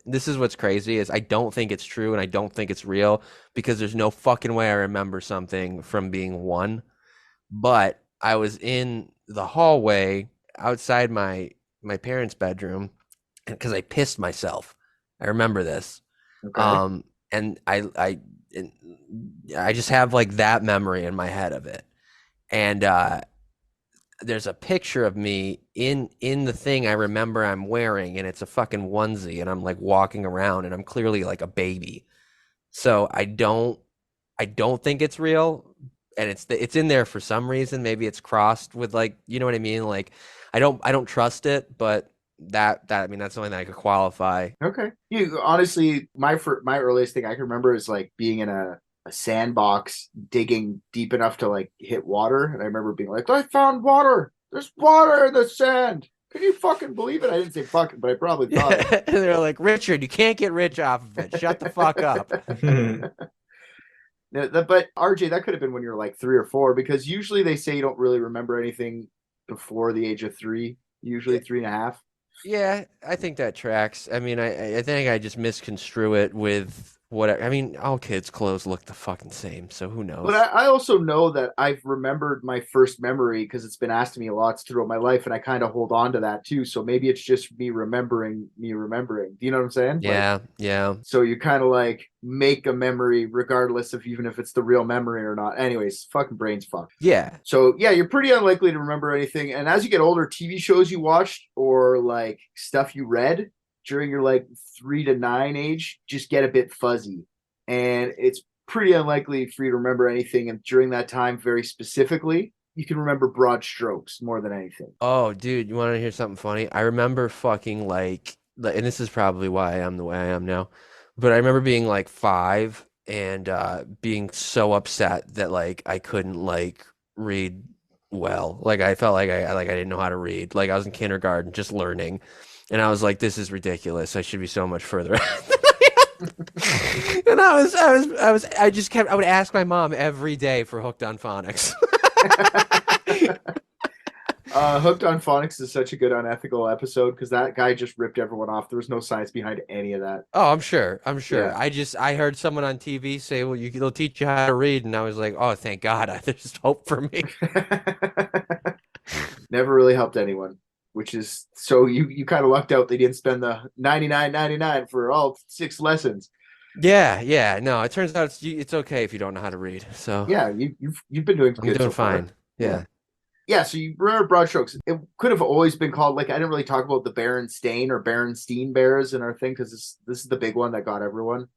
this is what's crazy is I don't think it's true and I don't think it's real because there's no fucking way I remember something from being one. But I was in the hallway outside my parents' bedroom because I pissed myself. I remember this. Okay. And I just have like that memory in my head of it. And there's a picture of me in the thing I remember I'm wearing, and it's a fucking onesie, and I'm like walking around, and I'm clearly like a baby. So I don't think it's real, and it's in there for some reason. Maybe it's crossed with like, you know what I mean? Like I don't trust it, but that I mean, that's something that I could qualify. Okay. You honestly, my earliest thing I can remember is like being in a sandbox, digging deep enough to like hit water, and I remember being like, "I found water. There's water in the sand. Can you fucking believe it?" I didn't say fucking, but I probably thought it. And they're like, Richard, you can't get rich off of it. Shut the fuck up. But RJ, that could have been when you're like 3 or 4, because usually they say you don't really remember anything before the age of 3. Usually 3.5. Yeah, I think that tracks. I mean, I think I just misconstrue it with what I mean. All kids' clothes look the fucking same, so who knows? But I also know that I've remembered my first memory because it's been asked to me a lot throughout my life, and I kind of hold on to that too. So maybe it's just me remembering. Do you know what I'm saying? Yeah, yeah. So you kind of like make a memory regardless of even if it's the real memory or not. Anyways, fucking brain's fucked. Yeah. So yeah, you're pretty unlikely to remember anything. And as you get older, TV shows you watched or like stuff you read during your like 3 to 9 age just get a bit fuzzy. And it's pretty unlikely for you to remember anything. And during that time, very specifically, you can remember broad strokes more than anything. Oh, dude, you want to hear something funny? I remember fucking like, and this is probably why I'm the way I am now, but I remember being like 5 and being so upset that like I couldn't like read well. Like I felt like I didn't know how to read. Like I was in kindergarten just learning, and I was like, this is ridiculous. I should be so much further. And I would ask my mom every day for Hooked on Phonics. Hooked on Phonics is such a good unethical episode because that guy just ripped everyone off. There was no science behind any of that. Oh, I'm sure. Yeah. I heard someone on TV say, well, they'll teach you how to read. And I was like, oh, thank God. There's hope for me. Never really helped anyone, which is, so you kind of lucked out they didn't spend the $99.99 for all 6 lessons. Yeah. No, it turns out it's okay if you don't know how to read. So yeah, you've been doing good. I'm doing so far. fine. Yeah. Yeah, so you remember broad strokes. It could have always been called, like, I didn't really talk about the Berenstain or Berenstein Bears in our thing because this is the big one that got everyone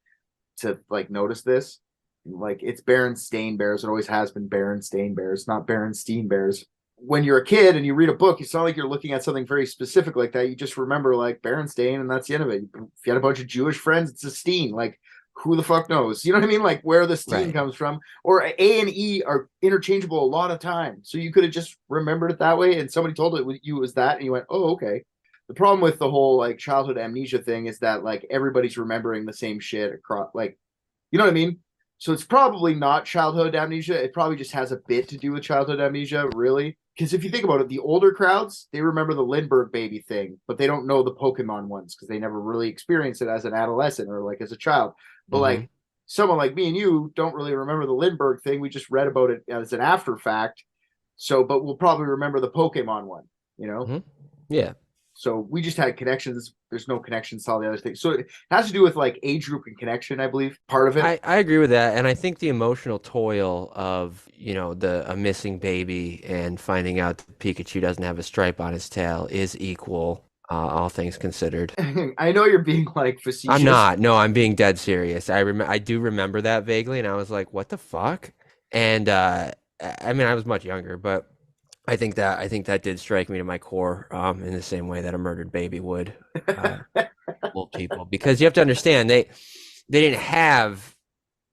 to like notice this. Like, it's Berenstain Bears. It always has been Berenstain Bears, not Berenstein Bears. When you're a kid and you read a book, it's not like you're looking at something very specific like that. You just remember like Berenstain, and that's the end of it. If you had a bunch of Jewish friends, it's a Steen. Like, who the fuck knows? You know what I mean? Like where the Steen comes from. Or A and E are interchangeable a lot of times. So you could have just remembered it that way, and somebody told you it was that, and you went, oh, okay. The problem with the whole like childhood amnesia thing is that like everybody's remembering the same shit across, like, you know what I mean? So it's probably not childhood amnesia. It probably just has a bit to do with childhood amnesia, really. Because if you think about it, the older crowds, they remember the Lindbergh baby thing, but they don't know the Pokemon ones because they never really experienced it as an adolescent or like as a child. But like someone like me and you don't really remember the Lindbergh thing. We just read about it as an after fact. So, but we'll probably remember the Pokemon one, you know? Mm-hmm. Yeah. So we just had connections. There's no connections to all the other things. So it has to do with like age group and connection, I believe, part of it. I agree with that. And I think the emotional toil of, a missing baby and finding out that Pikachu doesn't have a stripe on his tail is equal, all things considered. I know you're being like facetious. I'm not. No, I'm being dead serious. I do remember that vaguely, and I was like, what the fuck? And I mean, I was much younger, but I think that did strike me to my core, in the same way that a murdered baby would, old people, because you have to understand they didn't have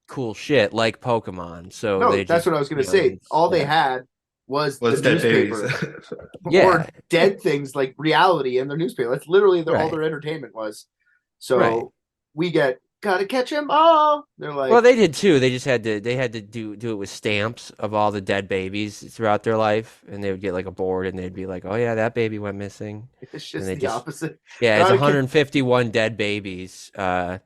cool shit like Pokemon, so no, that's what I was going to say. All they had was the dead newspaper, yeah, or dead things like reality in their newspaper. That's literally all their entertainment was. So we get. Gotta catch them all. They're like, well, they did too. They just had to do it with stamps of all the dead babies throughout their life, and they would get like a board, and they'd be like, "Oh yeah, that baby went missing." It's just the opposite. Yeah, it's 151 dead babies that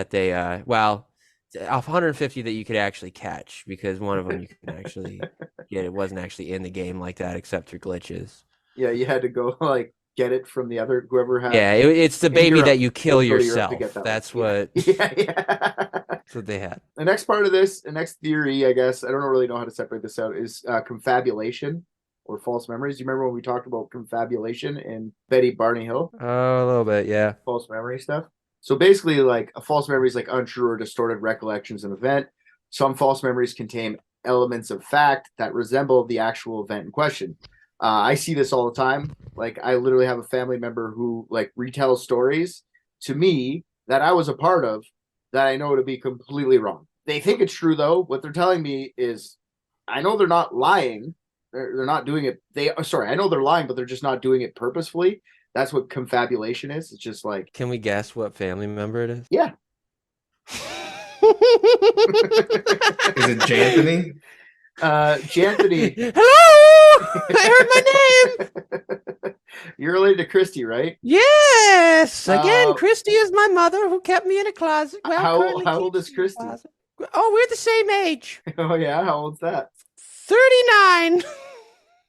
they 150 that you could actually catch, because one of them you can actually get. It wasn't actually in the game like that except through glitches. Yeah, you had to go like get it from the other whoever had. Yeah, it's the baby Europe, that you kill yourself. That's what. Yeah. That's what they had. The next part of this, the next theory, I guess, I don't really know how to separate this out, is confabulation or false memories. You remember when we talked about confabulation in Betty Barney Hill? Oh, a little bit, yeah. False memory stuff. So basically, like a false memory is like untrue or distorted recollections of an event. Some false memories contain elements of fact that resemble the actual event in question. I see this all the time. Like, I literally have a family member who like retells stories to me that I was a part of that I know to be completely wrong. They think it's true though. What they're telling me is, I know they're not lying. They're not doing it. I know they're lying, but they're just not doing it purposefully. That's what confabulation is. It's just like, Can we guess what family member it is? yeah. Is it Janthony? Janthony. Hello! I heard my name! You're related to Christy, right? Yes! Again, Uh, Christy is my mother who kept me in a closet. Well, currently how old keeps is me in a Christy? closet. Oh, we're the same age. Oh yeah, how old's that? 39.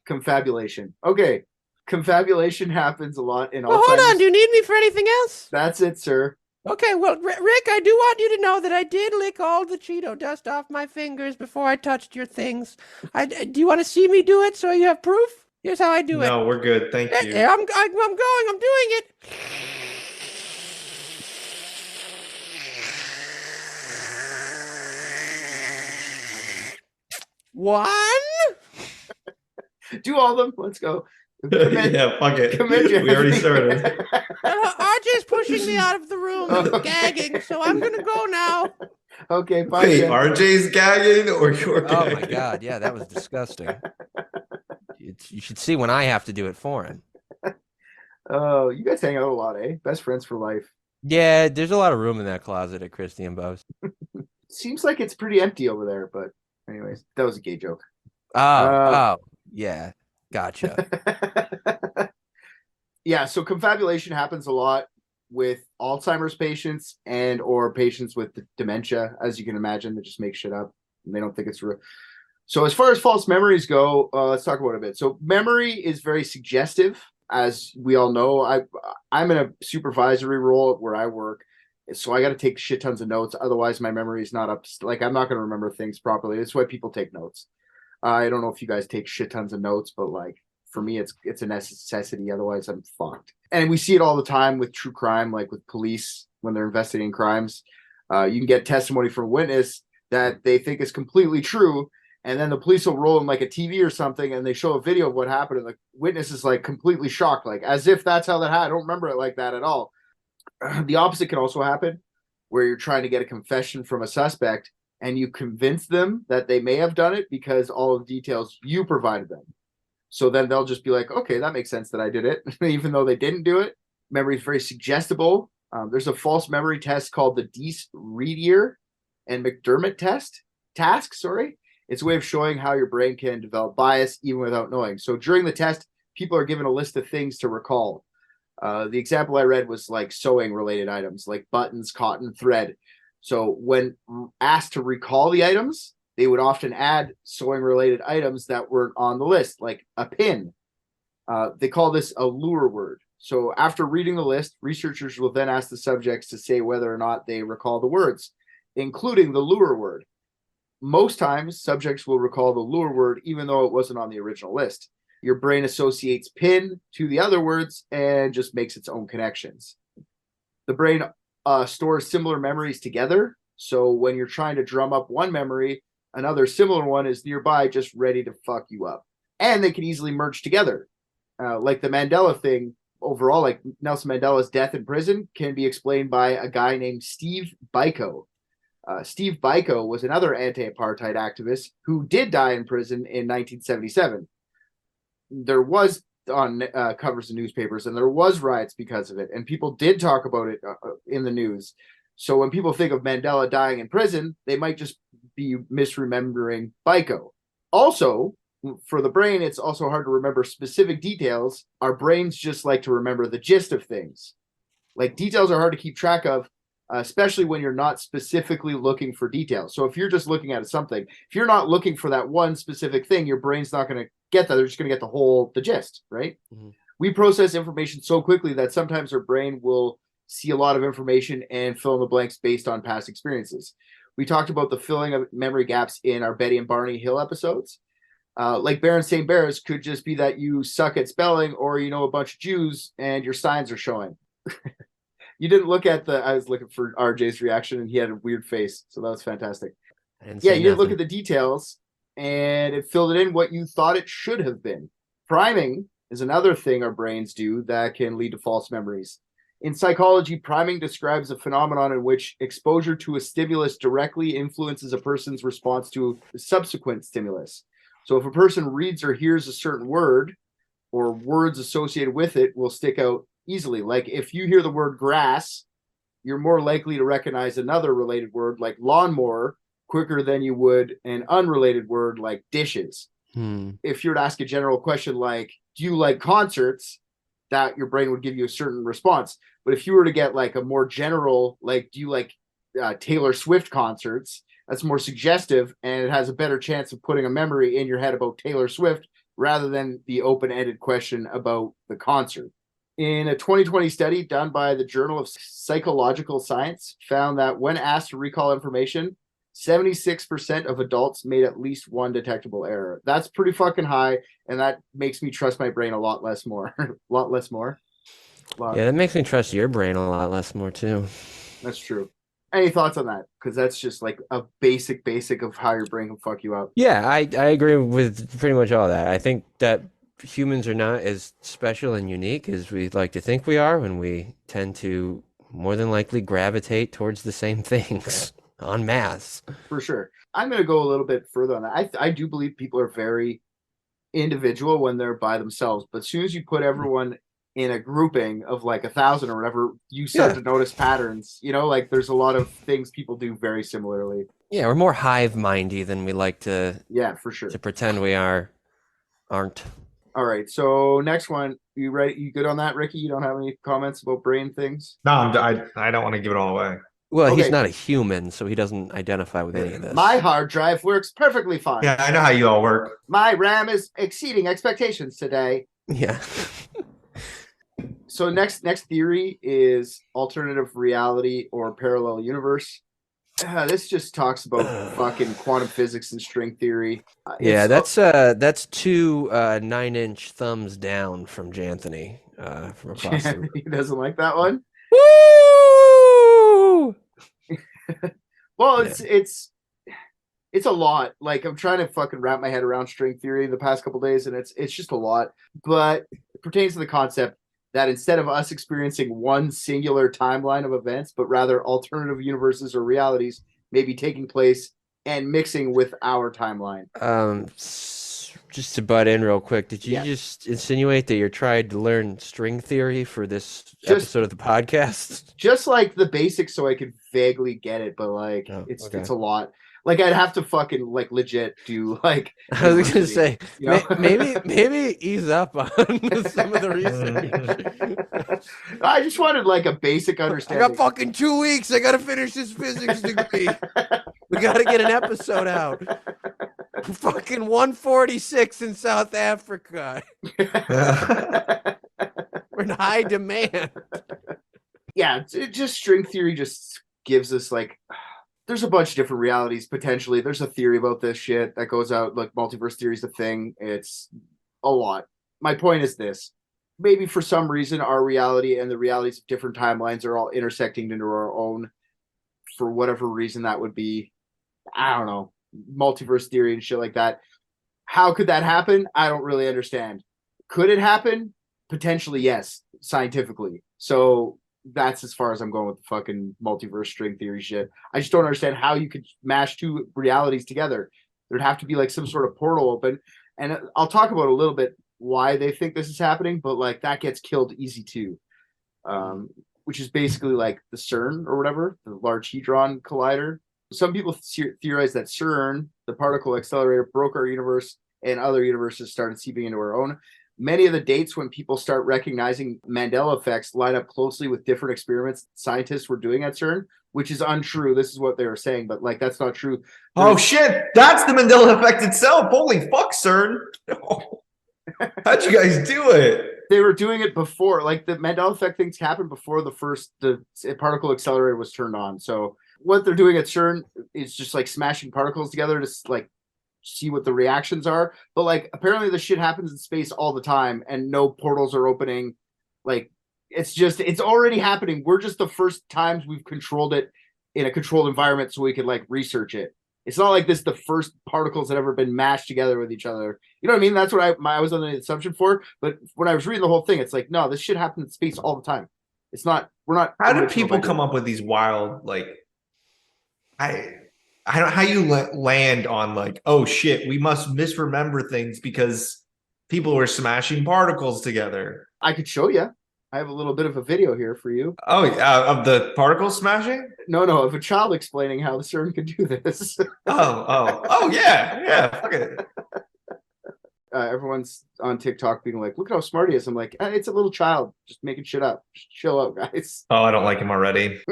Confabulation. Okay. Confabulation happens a lot in Well, hold Alzheimer's. on. Do you need me for anything else? That's it, sir. Okay, well, Rick, I do want you to know that I did lick all the Cheeto dust off my fingers before I touched your things. Do you want to see me do it so you have proof? Here's how I do it. No, we're good. Thank you. Yeah, I'm going. I'm doing it. One. Do all of them. Let's go. Yeah, fuck it. Commend We already started. RJ's pushing me out of the room, gagging, so I'm gonna go now. Okay, bye. Wait, Jen. RJ's gagging or you're Oh gagging? my god, yeah, that was disgusting. You should see when I have to do it for him. Oh, you guys hang out a lot, eh? Best friends for life. Yeah, there's a lot of room in that closet at Christy and Bo's. Seems like it's pretty empty over there, but anyways, that was a gay joke. Oh, yeah, gotcha. Yeah, so confabulation happens a lot with Alzheimer's patients and or patients with dementia, as you can imagine. They just make shit up and they don't think it's real. So as far as false memories go, let's talk about it a bit. So memory is very suggestive, as we all know. I'm in a supervisory role where I work, so I got to take shit tons of notes. Otherwise, my memory is not up. Like, I'm not going to remember things properly. That's why people take notes. I don't know if you guys take shit tons of notes, but like, for me, it's a necessity. Otherwise, I'm fucked. And we see it all the time with true crime, like with police when they're investigating crimes. You can get testimony from a witness that they think is completely true, and then the police will roll in like a TV or something, and they show a video of what happened, and the witness is like completely shocked, like as if that's how that happened. I don't remember it like that at all. The opposite can also happen, where you're trying to get a confession from a suspect, and you convince them that they may have done it because all of the details you provided them. So then they'll just be like, okay, that makes sense that I did it, even though they didn't do it. Memory is very suggestible. There's a false memory test called the Deese-Readier and McDermott task. It's a way of showing how your brain can develop bias even without knowing. So during the test, people are given a list of things to recall. The example I read was like sewing related items, like buttons, cotton, thread. So when asked to recall the items, they would often add sewing related items that weren't on the list, like a pin. They call this a lure word. So after reading the list, researchers will then ask the subjects to say whether or not they recall the words, including the lure word. Most times, subjects will recall the lure word even though it wasn't on the original list. Your brain associates pin to the other words and just makes its own connections. The brain stores similar memories together. So when you're trying to drum up one memory, another similar one is nearby, just ready to fuck you up. And they can easily merge together. Like the Mandela thing, overall, like Nelson Mandela's death in prison can be explained by a guy named Steve Biko. Steve Biko was another anti-apartheid activist who did die in prison in 1977. There was on covers of newspapers, and there was riots because of it, and people did talk about it in the news. So when people think of Mandela dying in prison, they might just be misremembering Biko. Also, for the brain, it's also hard to remember specific details. Our brains just like to remember the gist of things. Like, details are hard to keep track of, especially when you're not specifically looking for details. So if you're just looking at something, if you're not looking for that one specific thing, your brain's not going to get that. They're just going to get the gist, right? Mm-hmm. We process information so quickly that sometimes our brain will see a lot of information and fill in the blanks based on past experiences. We talked about the filling of memory gaps in our Betty and Barney Hill episodes. Like Berenstain Bears could just be that you suck at spelling, or you know a bunch of Jews and your signs are showing. You didn't look at I was looking for RJ's reaction and he had a weird face. So that was fantastic. Yeah, you didn't look at the details and it filled it in what you thought it should have been Priming is another thing our brains do that can lead to false memories. In psychology, priming describes a phenomenon in which exposure to a stimulus directly influences a person's response to a subsequent stimulus. So if a person reads or hears a certain word, or words associated with it will stick out easily. Like if you hear the word grass, you're more likely to recognize another related word like lawnmower quicker than you would an unrelated word like dishes. If you were to ask a general question like, do you like concerts? That your brain would give you a certain response. But if you were to get like a more general, like, do you like Taylor Swift concerts? That's more suggestive, and it has a better chance of putting a memory in your head about Taylor Swift rather than the open-ended question about the concert. In a 2020 study done by the Journal of Psychological Science, found that when asked to recall information, 76% of adults made at least one detectable error. That's pretty fucking high, and that makes me trust my brain a lot less more. Yeah, that makes me trust your brain a lot less more too. That's true. Any thoughts on that? Because that's just like a basic of how your brain can fuck you up. Yeah, I agree with pretty much all that. I think that humans are not as special and unique as we like to think we are, when we tend to more than likely gravitate towards the same things en masse. For sure. I'm going to go a little bit further on that. I do believe people are very individual when they're by themselves, but as soon as you put everyone in a grouping of like 1,000 or whatever, you start to notice patterns. You know, like there's a lot of things people do very similarly. Yeah, we're more hive-mindy than we like to. Yeah, for sure. To pretend we aren't. All right. So next one, you ready? You good on that, Ricky? You don't have any comments about brain things? No, I don't want to give it all away. Well, he's not a human, so he doesn't identify with any of this. My hard drive works perfectly fine. Yeah, I know how you all work. My RAM is exceeding expectations today. Yeah. So next theory is alternative reality or parallel universe. This just talks about fucking quantum physics and string theory. Yeah, that's two 9-inch thumbs down from Janthony from across the room. He doesn't like that one. Woo! Well, it's a lot. Like I'm trying to fucking wrap my head around string theory the past couple days, and it's just a lot. But it pertains to the concept that instead of us experiencing one singular timeline of events, but rather alternative universes or realities may be taking place and mixing with our timeline. Just to butt in real quick, did you just insinuate that you're trying to learn string theory for this episode of the podcast? Just like the basics so I could vaguely get it, but like it's a lot. Like I'd have to fucking like legit do like. I was gonna say, you know? maybe ease up on some of the research. I just wanted like a basic understanding. I got fucking 2 weeks. I gotta finish this physics degree. We gotta get an episode out. Fucking 146 in South Africa. We're in high demand. Yeah, just string theory just gives us like. There's a bunch of different realities potentially. There's a theory about this shit that goes out, like multiverse theory is a thing. It's a lot. My point is this. Maybe for some reason our reality and the realities of different timelines are all intersecting into our own. For whatever reason that would be. I don't know. Multiverse theory and shit like that. How could that happen? I don't really understand. Could it happen? Potentially, yes, scientifically. So that's as far as I'm going with the fucking multiverse string theory shit. I just don't understand how you could mash two realities together. There'd have to be like some sort of portal open. And I'll talk about a little bit why they think this is happening, but like that gets killed easy too. Which is basically like the CERN or whatever, the Large Hadron Collider. Some people theorize that CERN, the particle accelerator, broke our universe and other universes started seeping into our own. Many of the dates when people start recognizing Mandela effects line up closely with different experiments scientists were doing at CERN, which is untrue. This is what they were saying, but like that's not true. Oh shit, that's the Mandela effect itself. Holy fuck, CERN. How'd you guys do it? They were doing it before, like the Mandela effect things happened before the particle accelerator was turned on. So what they're doing at CERN is just like smashing particles together to like see what the reactions are. But like apparently the shit happens in space all the time and no portals are opening. Like it's already happening. We're just the first times we've controlled it in a controlled environment so we could like research it. It's not like this is the first particles that ever been mashed together with each other. You know what I mean? That's what I was under the assumption for. But when I was reading the whole thing, it's like, no, this shit happens in space all the time. It's not. We're not. How do people come up with these wild like? I don't. How you land on like? Oh shit! We must misremember things because people were smashing particles together. I could show you. I have a little bit of a video here for you. Oh, of the particles smashing? No, of a child explaining how the CERN could do this. Oh, yeah. Fuck it. Everyone's on TikTok being like, "Look at how smart he is." I'm like, it's a little child just making shit up. Just chill out, guys. Oh, I don't like him already.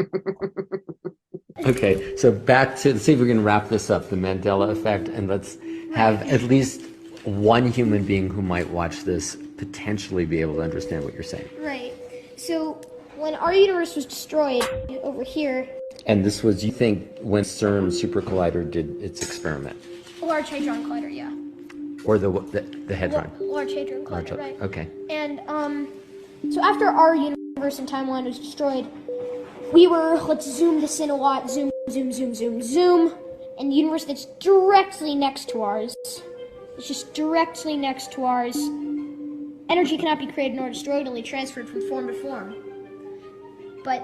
Okay, so back to see if we can wrap this up, the Mandela effect, and let's have at least one human being who might watch this potentially be able to understand what you're saying. Right. So when our universe was destroyed over here, and this was, you think, when CERN Super Collider did its experiment? Large Hadron Collider, yeah. Or the Hadron? Large Hadron Collider, right. Okay. And so after our universe and timeline was destroyed, we were, let's zoom this in a lot, zoom, and the universe that's directly next to ours, it's just directly next to ours, energy cannot be created nor destroyed, only transferred from form to form. But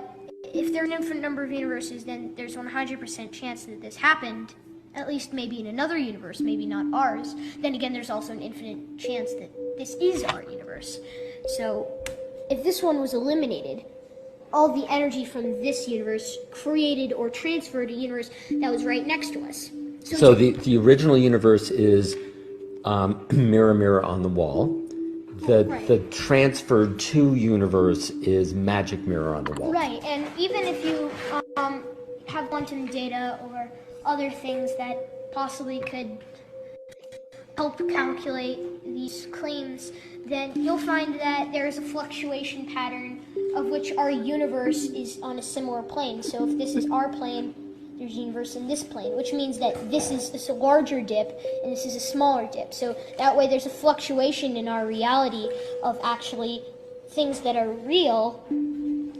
if there are an infinite number of universes, then there's 100% chance that this happened, at least maybe in another universe, maybe not ours. Then again, there's also an infinite chance that this is our universe. So if this one was eliminated, all the energy from this universe created or transferred a universe that was right next to us. So the original universe is mirror, mirror on the wall. The transferred to universe is magic mirror on the wall. Right, and even if you have quantum data or other things that possibly could help calculate these claims, then you'll find that there is a fluctuation pattern of which our universe is on a similar plane. So if this is our plane, there's a universe in this plane, which means that this is a larger dip and this is a smaller dip. So that way there's a fluctuation in our reality of actually things that are real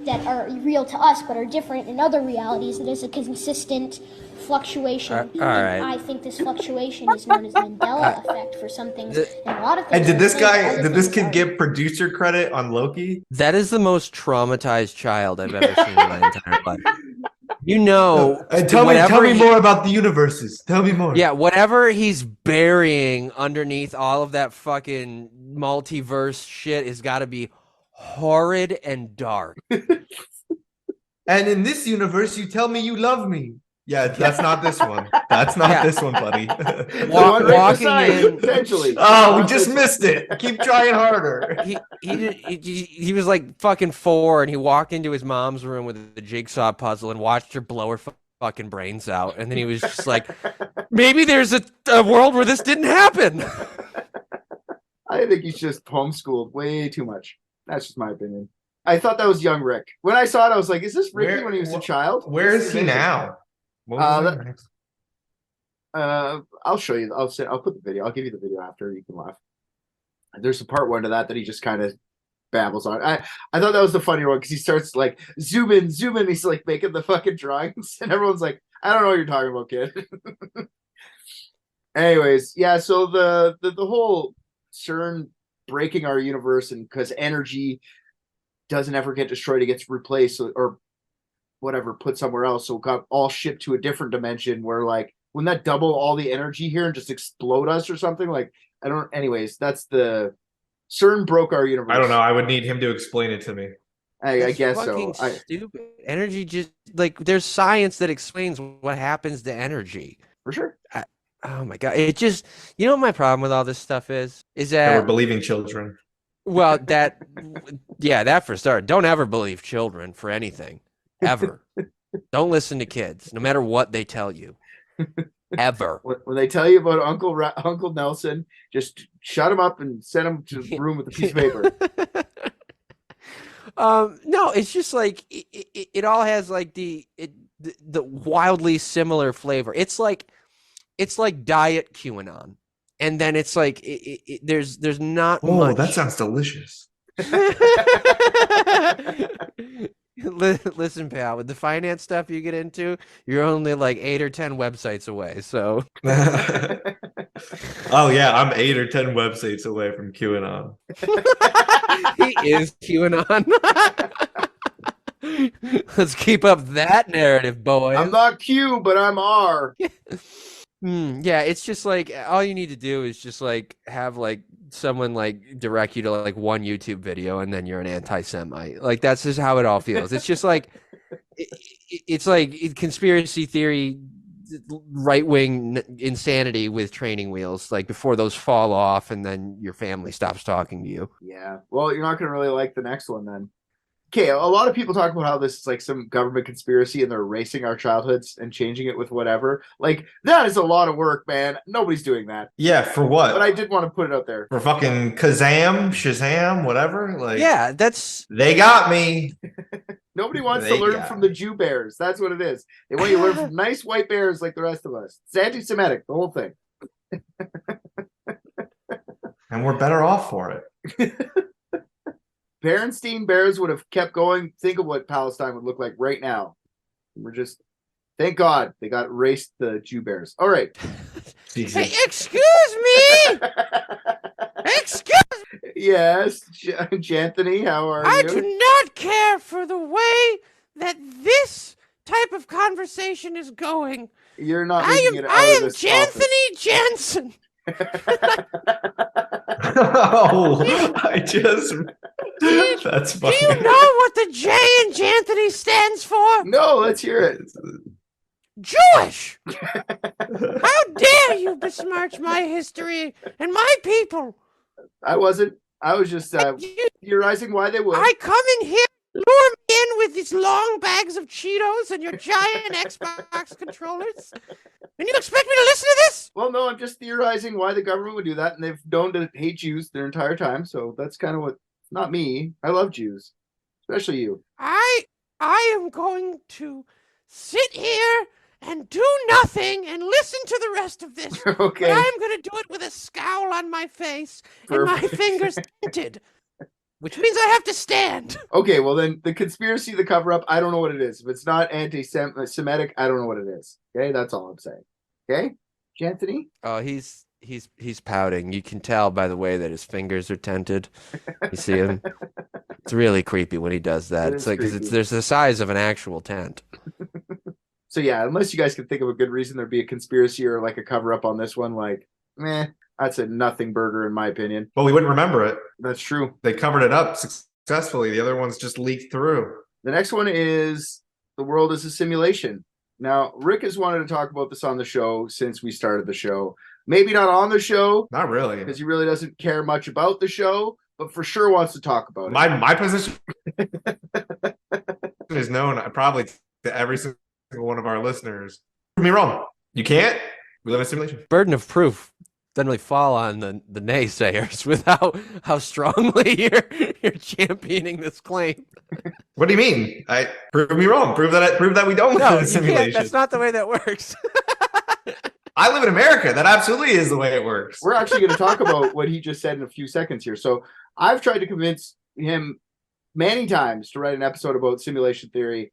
to us but are different in other realities. There's a consistent fluctuation. All right. I think this fluctuation is known as the Mandela effect for some things, and a lot of things. And did this kid get producer credit on Loki? That is the most traumatized child I've ever seen in my entire life. You know, tell me more about the universes. Tell me more. Yeah, whatever he's burying underneath all of that fucking multiverse shit has got to be horrid and dark. And in this universe, you tell me you love me. Yeah, that's not this one. That's not this one, buddy. Walking in, potentially. Oh, we just missed it. Keep trying harder. He was like fucking 4, and he walked into his mom's room with the jigsaw puzzle and watched her blow her fucking brains out, and then he was just like, maybe there's a world where this didn't happen. I think he's just homeschooled way too much. That's just my opinion. I thought that was young Rick. When I saw it, I was like, is this Ricky when he was a child? Where is he now? I'll show you. I'll put the video. I'll give you the video after. You can laugh. There's a part 1 to that he just kind of babbles on. I thought that was the funnier one because he starts like zoom in. He's like making the fucking drawings, and everyone's like, I don't know what you're talking about, kid. Anyways, yeah. So the whole CERN breaking our universe, and because energy doesn't ever get destroyed, it gets replaced or whatever, put somewhere else. So it got all shipped to a different dimension where, like, wouldn't that double all the energy here and just explode us or something? Like, I don't. Anyways, that's the CERN broke our universe. I don't know. I would need him to explain it to me. I guess so. Stupid. Energy just like there's science that explains what happens to energy. For sure. Oh my god! It just, you know what my problem with all this stuff is that we're believing children. Well, that for start. Don't ever believe children for anything, ever. Don't listen to kids, no matter what they tell you, ever. When they tell you about Uncle Nelson, just shut him up and send him to the room with a piece of paper. No, it's just like it all has like the wildly similar flavor. It's like diet QAnon. And then it's like there's not much. That sounds delicious. Listen, pal, with the finance stuff you get into, you're only like 8 or 10 websites away. So, Oh yeah, I'm 8 or 10 websites away from QAnon. he is QAnon. Let's keep up that narrative, boys. I'm not Q, but I'm R. Yeah, it's just like all you need to do is just like have like someone like direct you to like one YouTube video, and then you're an anti-Semite. Like that's just how it all feels. It's just like it's like conspiracy theory, right-wing insanity with training wheels. Like before those fall off, and then your family stops talking to you. Yeah. Well, you're not going to really like the next one then. Okay, a lot of people talk about how this is like some government conspiracy and they're erasing our childhoods and changing it with whatever. Like, that is a lot of work, man. Nobody's doing that. Yeah, for what? But I did want to put it out there. For fucking Shazam, whatever? Like, Yeah, that's... They got me. Nobody wants to learn from the Jew bears. That's what it is. They want you to learn from nice white bears like the rest of us. It's anti-Semitic, the whole thing. And we're better off for it. Berenstein Bears would have kept going. Think of what Palestine would look like right now. We're just, thank God they got erased, the Jew Bears. All right. Hey, excuse me. Excuse me. Yes, Janthony, how are I you? do not care for the way that this type of conversation is going. You're not making it out of this Janthony Jansen. Oh, I just... That's funny. Do you know what the J in Janthony stands for? No, let's hear it. Jewish! How dare you besmirch my history and my people? I wasn't. I was just theorizing why they would. I come in here, lure me in with these long bags of Cheetos and your giant Xbox controllers, and you expect me to listen to this? Well, no, I'm just theorizing why the government would do that, and they've known to hate Jews their entire time, so that's kind of what... Not me. I love Jews, especially you. I am going to sit here and do nothing and listen to the rest of this. Okay. But I'm going to do it with a scowl on my face and my fingers tinted, which means I have to stand. Okay, well then the conspiracy, the cover-up, I don't know what it is. If it's not anti-Semitic, I don't know what it is. Okay, that's all I'm saying. Okay, Janthony? Oh, he's pouting. You can tell by the way that his fingers are tented. You see him? It's really creepy when he does that. It's like because there's the size of an actual tent. So yeah, unless you guys can think of a good reason there'd be a conspiracy or like a cover-up on this one, like, that's a nothing burger in my opinion. Well, we wouldn't remember it. That's true. They covered it up successfully. The other ones just leaked through. The next one is the world is a simulation. Now, Rick has wanted to talk about this on the show since we started the show. Maybe not on the show. Not really. Because he really doesn't care much about the show, but for sure wants to talk about it. My position is known probably to every single one of our listeners. Prove me wrong. You can't. We live in a simulation. Burden of proof doesn't really fall on the naysayers without how strongly you're championing this claim. What do you mean? Prove me wrong. Prove that we don't live in a simulation. That's not the way that works. I live in America. That absolutely is the way it works. We're actually going to talk about what he just said in a few seconds here. So I've tried to convince him many times to write an episode about simulation theory.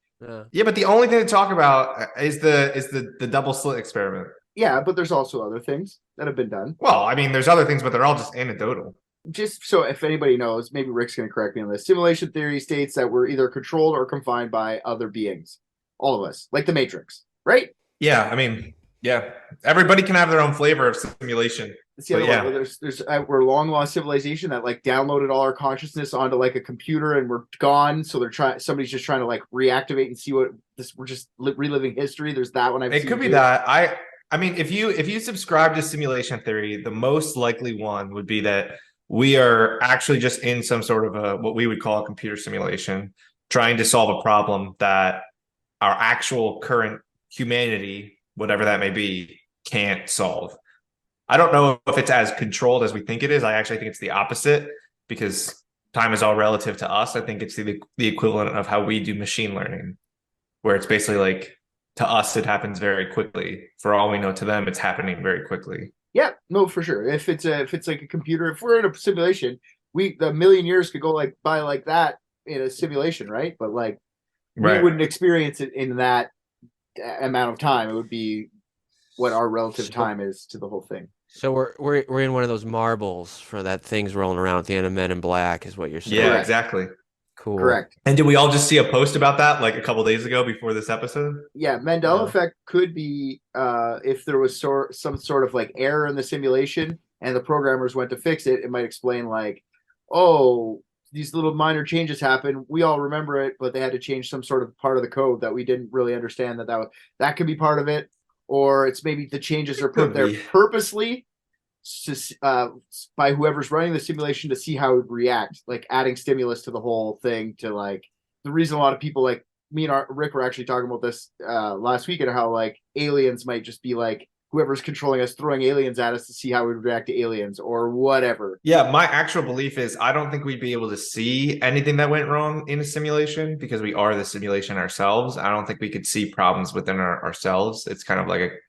Yeah, but the only thing to talk about is the double slit experiment. Yeah, but there's also other things that have been done. Well, I mean, there's other things, but they're all just anecdotal. Just so if anybody knows, maybe Rick's going to correct me on this. Simulation theory states that we're either controlled or confined by other beings. All of us, like the Matrix, right? Yeah, I mean, yeah. Everybody can have their own flavor of simulation. It's the other one. There's we're a long lost civilization that like downloaded all our consciousness onto like a computer and we're gone. So somebody's just trying to like reactivate and see what this. We're just reliving history. There's that one. It could be that. I mean, if you subscribe to simulation theory, the most likely one would be that we are actually just in some sort of what we would call a computer simulation, trying to solve a problem that our actual current humanity, whatever that may be, can't solve. I don't know if it's as controlled as we think it is. I actually think it's the opposite because time is all relative to us. I think it's the equivalent of how we do machine learning, where it's basically like, to us, it happens very quickly. For all we know, to them, it's happening very quickly. Yeah, no, for sure. If it's like a computer, if we're in a simulation, the million years could go like by like that in a simulation, right? But like we wouldn't experience it in that amount of time. It would be what our relative time is to the whole thing. So we're in one of those marbles for that thing's rolling around at the end of Men in Black, is what you're saying. Yeah, Correct. exactly. Cool. Correct. And did we all just see a post about that like a couple days ago before this episode? Yeah, Mandela effect could be if there was some sort of like error in the simulation and the programmers went to fix it. It might explain like, oh, these little minor changes happen. We all remember it, but they had to change some sort of part of the code that we didn't really understand. That could be part of it, or it's maybe the changes are put there purposely by whoever's running the simulation to see how it would react, like adding stimulus to the whole thing. To like the reason a lot of people like me and Rick were actually talking about this last week, and how like aliens might just be like whoever's controlling us throwing aliens at us to see how we would react to aliens or whatever. Yeah, my actual belief is I don't think we'd be able to see anything that went wrong in a simulation because we are the simulation ourselves. I don't think we could see problems within ourselves. It's kind of like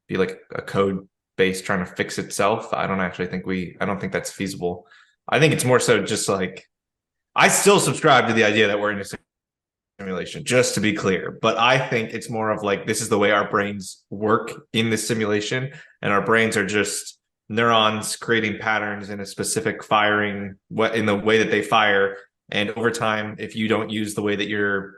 a code base trying to fix itself. I don't think that's feasible. I think it's more so just like, I still subscribe to the idea that we're in a simulation, just to be clear, but I think it's more of like, this is the way our brains work in this simulation, and our brains are just neurons creating patterns in a specific firing, in the way that they fire. And over time, if you don't use the way that the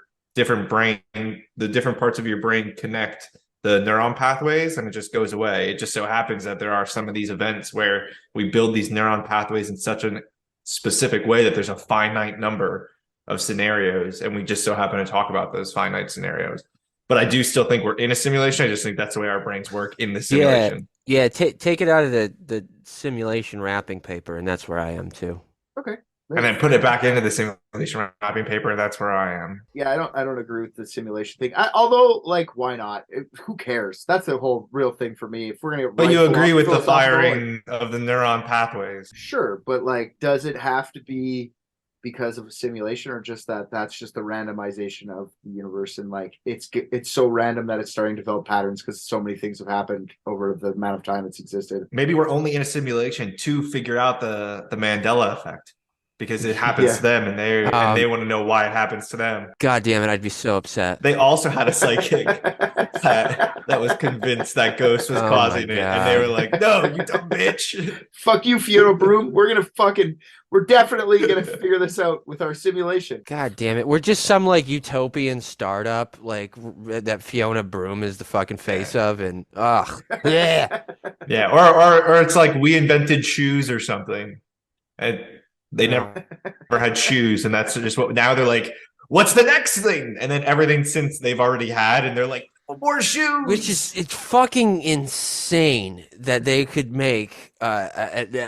different parts of your brain connect the neuron pathways, and it just goes away. It just so happens that there are some of these events where we build these neuron pathways in such a specific way that there's a finite number of scenarios, and we just so happen to talk about those finite scenarios. But I do still think we're in a simulation. I just think that's the way our brains work in the simulation. Yeah, take it out of the simulation wrapping paper, and that's where I am too. Okay. And then put it back into the simulation wrapping paper, and that's where I am. Yeah, I don't agree with the simulation thing. Although, like, why not? Who cares? That's the whole real thing for me. If we're gonna, but you agree with the firing of the neuron pathways? Sure, but like, does it have to be because of a simulation, or just that's just the randomization of the universe, and like it's so random that it's starting to develop patterns because so many things have happened over the amount of time it's existed? Maybe we're only in a simulation to figure out the Mandela effect, because it happens to them, and they want to know why it happens to them. God damn it, I'd be so upset. They also had a psychic that was convinced that ghost was causing it, and they were like, "No, you dumb bitch! Fuck you, Fiona Broome. We're definitely gonna figure this out with our simulation." God damn it, we're just some like utopian startup like that Fiona Broome is the fucking face of, and yeah, or it's like we invented shoes or something, and they never had shoes, and that's just what. Now they're like, what's the next thing? And then everything since they've already had, and they're like, more shoes. Which is, it's fucking insane that they could make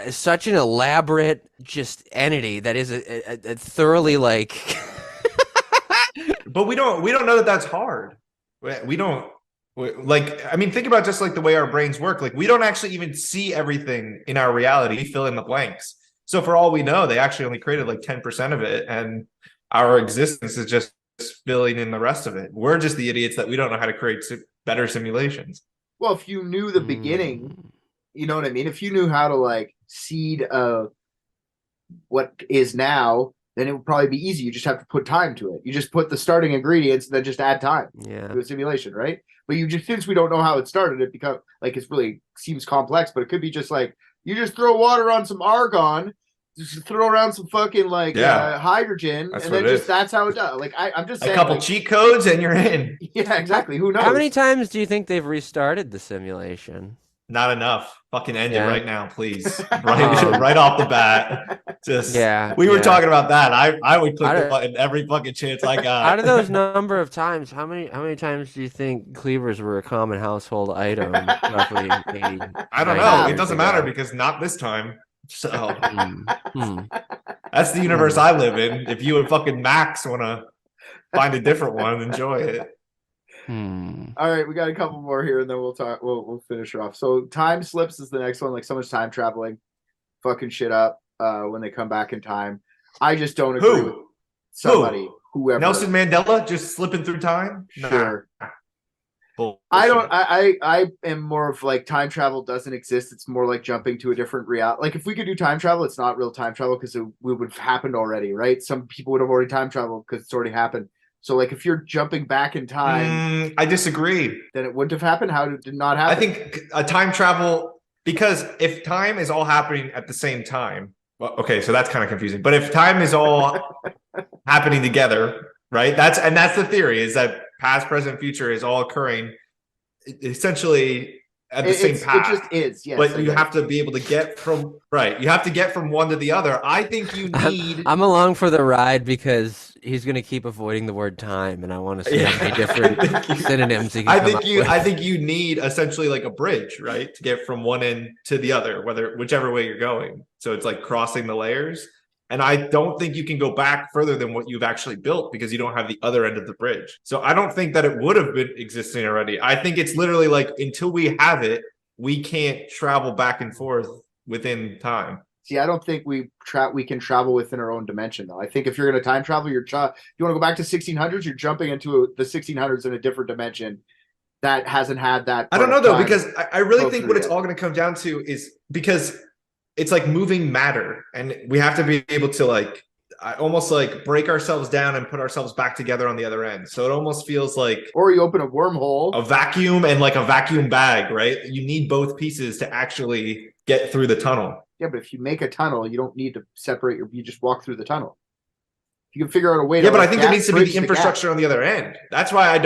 such an elaborate just entity that is a thoroughly like. But we don't know that that's hard. We don't. Like, I mean, think about just like the way our brains work. Like, we don't actually even see everything in our reality. We fill in the blanks. So for all we know, they actually only created like 10% of it, and our existence is just filling in the rest of it. We're just the idiots that we don't know how to create better simulations. Well, if you knew the beginning, you know what I mean? If you knew how to like seed what is now, then it would probably be easy. You just have to put time to it. You just put the starting ingredients and then just add time to a simulation, right? But since we don't know how it started, it becomes like it really seems complex, but it could be just like, you just throw water on some argon, just throw around some fucking hydrogen, and then that's how it does. Like I'm just saying, a couple cheat codes and you're in. Yeah, exactly. Who knows? How many times do you think they've restarted the simulation? Not enough. Fucking end it right now, please. Right off the bat. We were talking about that. I would click the button every fucking chance I got. Out of those number of times, how many times do you think cleavers were a common household item? Roughly 80. I don't know. It doesn't matter because not this time. So that's the universe I live in. If you and fucking Max want to find a different one, enjoy it. All right, we got a couple more here, and then we'll talk. We'll finish her off. So time slips is the next one. Like someone's time traveling, fucking shit up when they come back in time. I just don't agree with somebody. Whoever. Nelson Mandela just slipping through time. Sure. I am more of like time travel doesn't exist. It's more like jumping to a different reality. Like if we could do time travel, it's not real time travel because it would have happened already, right? Some people would have already time traveled because it's already happened. So, like, if you're jumping back in time, I disagree. Then it wouldn't have happened. How did it not happen? I think a time travel, because if time is all happening at the same time, well, okay, so that's kind of confusing. But if time is all happening together, right? That's the theory, is that past, present, future is all occurring essentially at the same path. It just is, yes. But you have to be able to get from You have to get from one to the other. I think you need. I'm along for the ride because he's going to keep avoiding the word time, and I want to see how many different synonyms he can I think you need essentially like a bridge, right, to get from one end to the other, whichever way you're going. So it's like crossing the layers. And I don't think you can go back further than what you've actually built because you don't have the other end of the bridge. So I don't think that it would have been existing already. I think it's literally like until we have it, we can't travel back and forth within time. See, I don't think we can travel within our own dimension, though. I think if you're going to time travel, you want to go back to 1600s, you're jumping into the 1600s in a different dimension that hasn't had that. I don't know, though, because I really think what it's all going to come down to is because it's like moving matter, and we have to be able to like almost like break ourselves down and put ourselves back together on the other end. So it almost feels like, or you open a wormhole, a vacuum and like a vacuum bag, right? You need both pieces to actually get through the tunnel. Yeah, but if you make a tunnel, you don't need to separate you just walk through the tunnel. You can figure out a way to. Yeah, but I think there needs to be the infrastructure on the other end. That's why I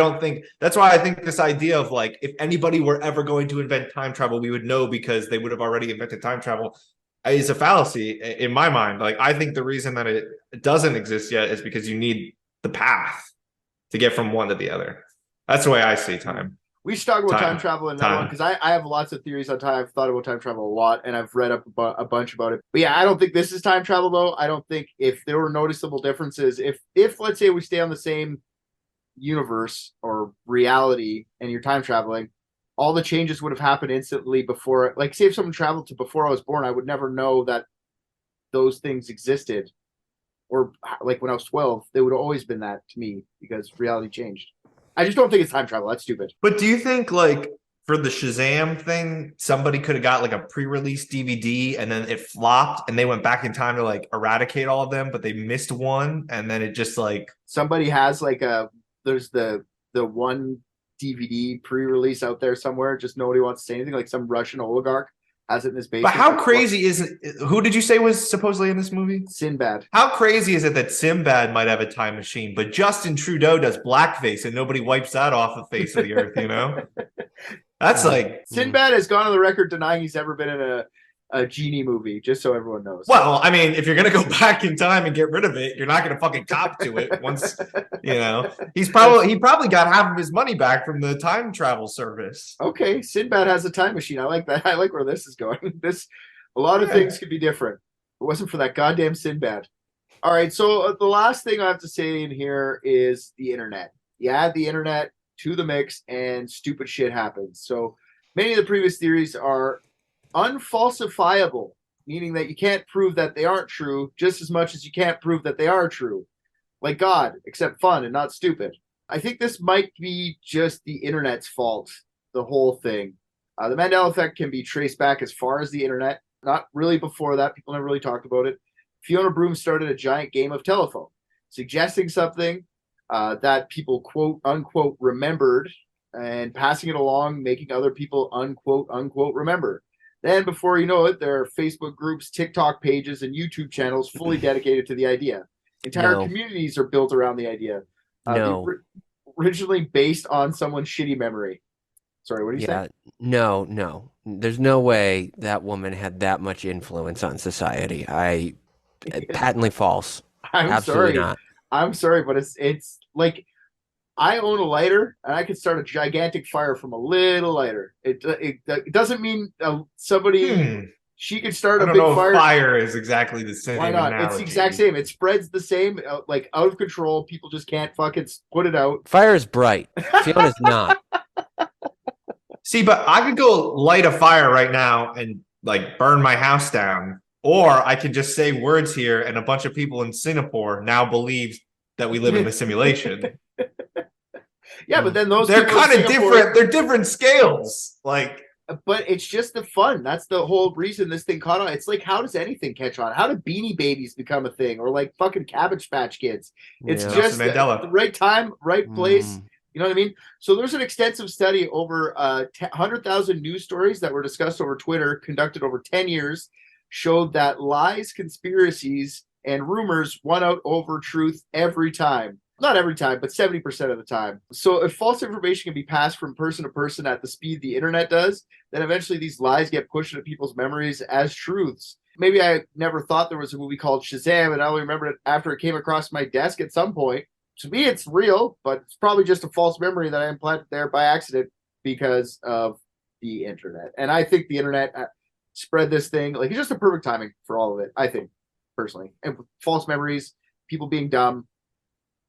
think this idea of like, if anybody were ever going to invent time travel, we would know because they would have already invented time travel, is a fallacy in my mind. Like, I think the reason that it doesn't exist yet is because you need the path to get from one to the other. That's the way I see time. We should talk about time travel in that one, because I have lots of theories on time. I've thought about time travel a lot, and I've read up a bunch about it. But yeah, I don't think this is time travel, though. I don't think if there were noticeable differences, if let's say we stay on the same universe or reality and you're time traveling, all the changes would have happened instantly before. Like, say if someone traveled to before I was born, I would never know that those things existed. Or like when I was 12, they would have always been that to me because reality changed. I just don't think it's time travel. That's stupid. But do you think, like, for the Shazam thing, somebody could have got like a pre-release DVD and then it flopped and they went back in time to like eradicate all of them, but they missed one, and then it just like somebody has like there's the one DVD pre-release out there somewhere, just nobody wants to say anything, like some Russian oligarch has it in his basement. But how crazy is it? Who did you say was supposedly in this movie? Sinbad. How crazy is it that Sinbad might have a time machine, but Justin Trudeau does blackface and nobody wipes that off the face of the earth, you know? That's like... Sinbad has gone on the record denying he's ever been in a genie movie, just so everyone knows. Well, I mean, if you're going to go back in time and get rid of it, you're not going to fucking cop to it once, you know. He probably got half of his money back from the time travel service. Okay, Sinbad has a time machine. I like that. I like where this is going. A lot of things could be different. If it wasn't for that goddamn Sinbad. All right, so the last thing I have to say in here is the internet. You add the internet to the mix and stupid shit happens. So many of the previous theories are unfalsifiable, meaning that you can't prove that they aren't true just as much as you can't prove that they are true. Like God, except fun and not stupid. I think this might be just the internet's fault, the whole thing. The Mandela effect can be traced back as far as the internet, not really before that. People never really talked about it. Fiona Broome started a giant game of telephone, suggesting something that people quote unquote remembered and passing it along, making other people unquote unquote remember. Then before you know it, there are Facebook groups, TikTok pages, and YouTube channels fully dedicated to the idea. Entire communities are built around the idea. Originally based on someone's shitty memory. Sorry, what are you saying? No. There's no way that woman had that much influence on society. Patently false. Absolutely not. I'm sorry, but it's like I own a lighter, and I could start a gigantic fire from a little lighter. It doesn't mean somebody... She could start a big fire. Fire is exactly the same. Why not? It's the exact same. It spreads the same, like out of control. People just can't fucking put it out. Fire is bright. Fiona's not. See, but I could go light a fire right now and like burn my house down, or I could just say words here, and a bunch of people in Singapore now believe that we live in a simulation. Yeah, but then those they're kind of different. They're different scales. Like. but it's just the fun. That's the whole reason this thing caught on. It's like, how does anything catch on? How did Beanie Babies become a thing? Or like fucking Cabbage Patch Kids? It's Yeah. just Mandela. the right time, right place. Mm. You know what I mean? So there's an extensive study over 100,000 news stories that were discussed over Twitter, conducted over 10 years, showed that lies, conspiracies, and rumors won out over truth every time. Not every time, but 70% of the time. So if false information can be passed from person to person at the speed the internet does, then eventually these lies get pushed into people's memories as truths. Maybe I never thought there was a movie called Shazam, and I only remembered it after it came across my desk at some point. To me, it's real, but it's probably just a false memory that I implanted there by accident because of the internet. And I think the internet spread this thing. Like, it's just a perfect timing for all of it, I think, personally. And false memories, people being dumb,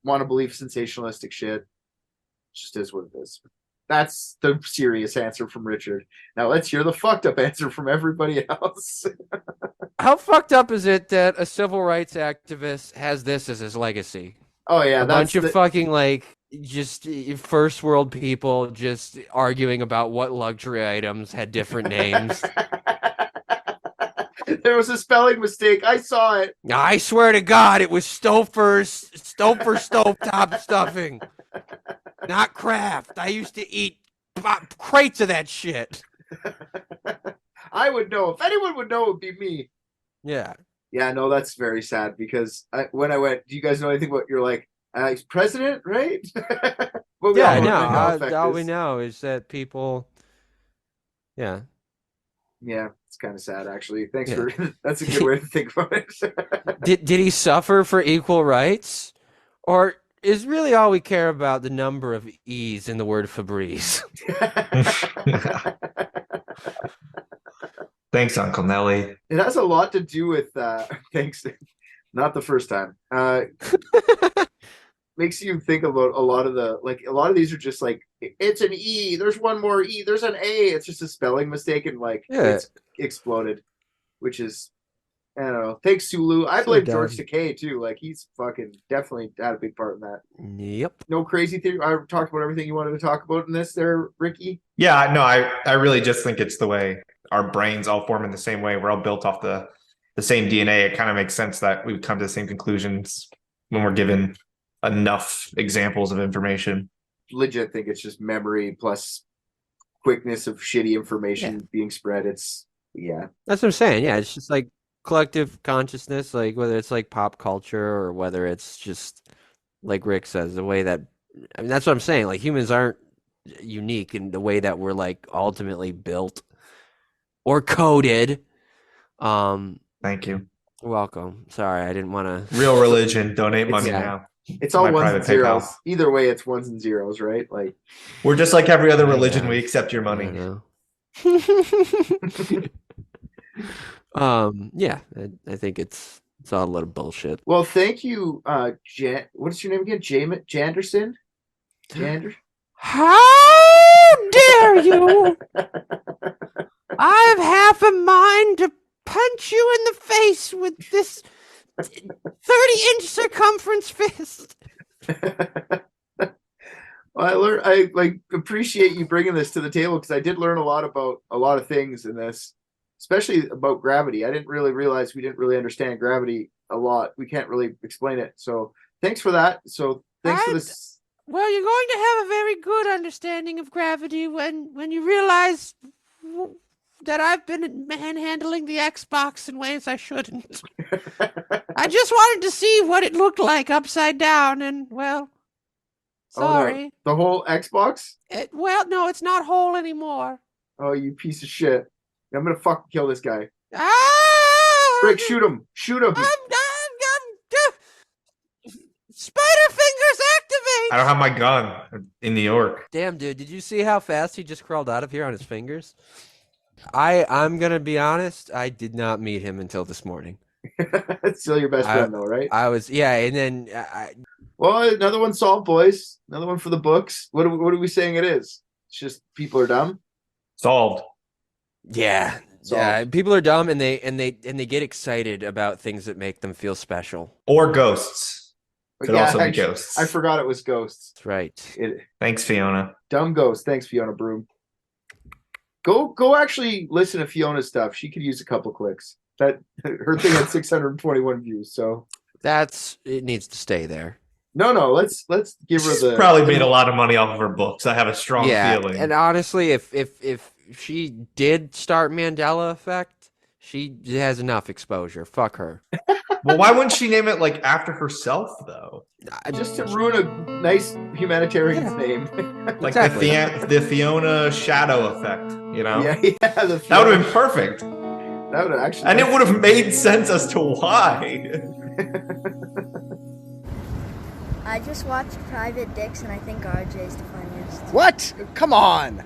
want to believe sensationalistic shit. It just is what it is. That's the serious answer from Richard. Now let's hear the fucked up answer from everybody else. How fucked up is it that a civil rights activist has this as his legacy? Oh yeah, A bunch of fucking like just first world people just arguing about what luxury items had different names. There was a spelling mistake. I saw it. I swear to God, it was Stouffer stovetop stuffing, not Kraft. I used to eat crates of that shit. I would know. If anyone would know, it would be me. Yeah. Yeah, no, that's very sad because when I went, do you guys know anything about you're like, he's president, right? Well, Yeah, I all know. All we know is that people, yeah. Yeah, it's kind of sad, actually. Thanks Yeah. for that's a good way to think about it. Did he suffer for equal rights? Or is really all we care about the number of E's in the word Febreze? Thanks, Uncle Nelly. It has a lot to do with thanks. Not the first time. Makes you think about a lot of these are just like, it's an E, there's one more E, there's an A. It's just a spelling mistake and it's exploded, which is, I don't know. Thanks, Sulu. I blame George Takei too. Like, he's fucking definitely had a big part in that. Yep. No crazy theory. I talked about everything you wanted to talk about in this there, Ricky. Yeah, no, I really just think it's the way our brains all form in the same way. We're all built off the same DNA. It kind of makes sense that we would come to the same conclusions when we're given enough examples of information. Legit think it's just memory plus quickness of shitty information being spread. It's that's what I'm saying. Yeah, it's just like collective consciousness, like whether it's like pop culture or whether it's just like Rick says, the way that, I mean, that's what I'm saying. Like, humans aren't unique in the way that we're like ultimately built or coded. Thank you. You're welcome. Sorry, I didn't want to. Real religion, donate money now. It's all My ones private and zeros. PayPal. Either way, it's ones and zeros, right? Like, we're just like every other religion. We accept your I money. know. Yeah, I think it's all a lot of bullshit. well, thank you, what's your name again? Janderson? How dare you! I have half a mind to punch you in the face with this 30-inch circumference fist. Well, I appreciate you bringing this to the table because I did learn a lot about a lot of things in this, especially about gravity. I didn't really realize we didn't really understand gravity a lot. We can't really explain it. So thanks for that. So thanks for this. Well, you're going to have a very good understanding of gravity when you realize that I've been manhandling the Xbox in ways I shouldn't. I just wanted to see what it looked like upside down, and, well, sorry. Oh, no. The whole Xbox? Well, no, it's not whole anymore. Oh, you piece of shit. I'm going to fucking kill this guy. Ah! Rick, shoot him. Shoot him. Spider fingers activate! I don't have my gun in New York. Damn, dude, did you see how fast he just crawled out of here on his fingers? I'm gonna be honest, I did not meet him until this morning. Still your best friend, though, right? And then well, another one solved, boys. Another one for the books. What are we saying it is? It's just people are dumb. Solved. Yeah. Yeah, people are dumb and they get excited about things that make them feel special. Or ghosts. Could also be ghosts. I forgot it was ghosts. That's right. Thanks, Fiona. Dumb ghost. Thanks, Fiona Broome. Go actually listen to Fiona's stuff. She could use a couple clicks. That her thing had 621 views. So it needs to stay there. No, let's give her She's probably made a lot of money off of her books. I have a strong feeling. And honestly, if she did start Mandela Effect, she has enough exposure. Fuck her. Well, why wouldn't she name it like after herself though? Just to ruin a nice humanitarian's name. Like Exactly. the Fiona Shadow Effect, you know? Yeah, that would have been perfect. That would have actually, and it would have made sense as to why. I just watched Private Dicks, and I think RJ is the funniest. What? Come on.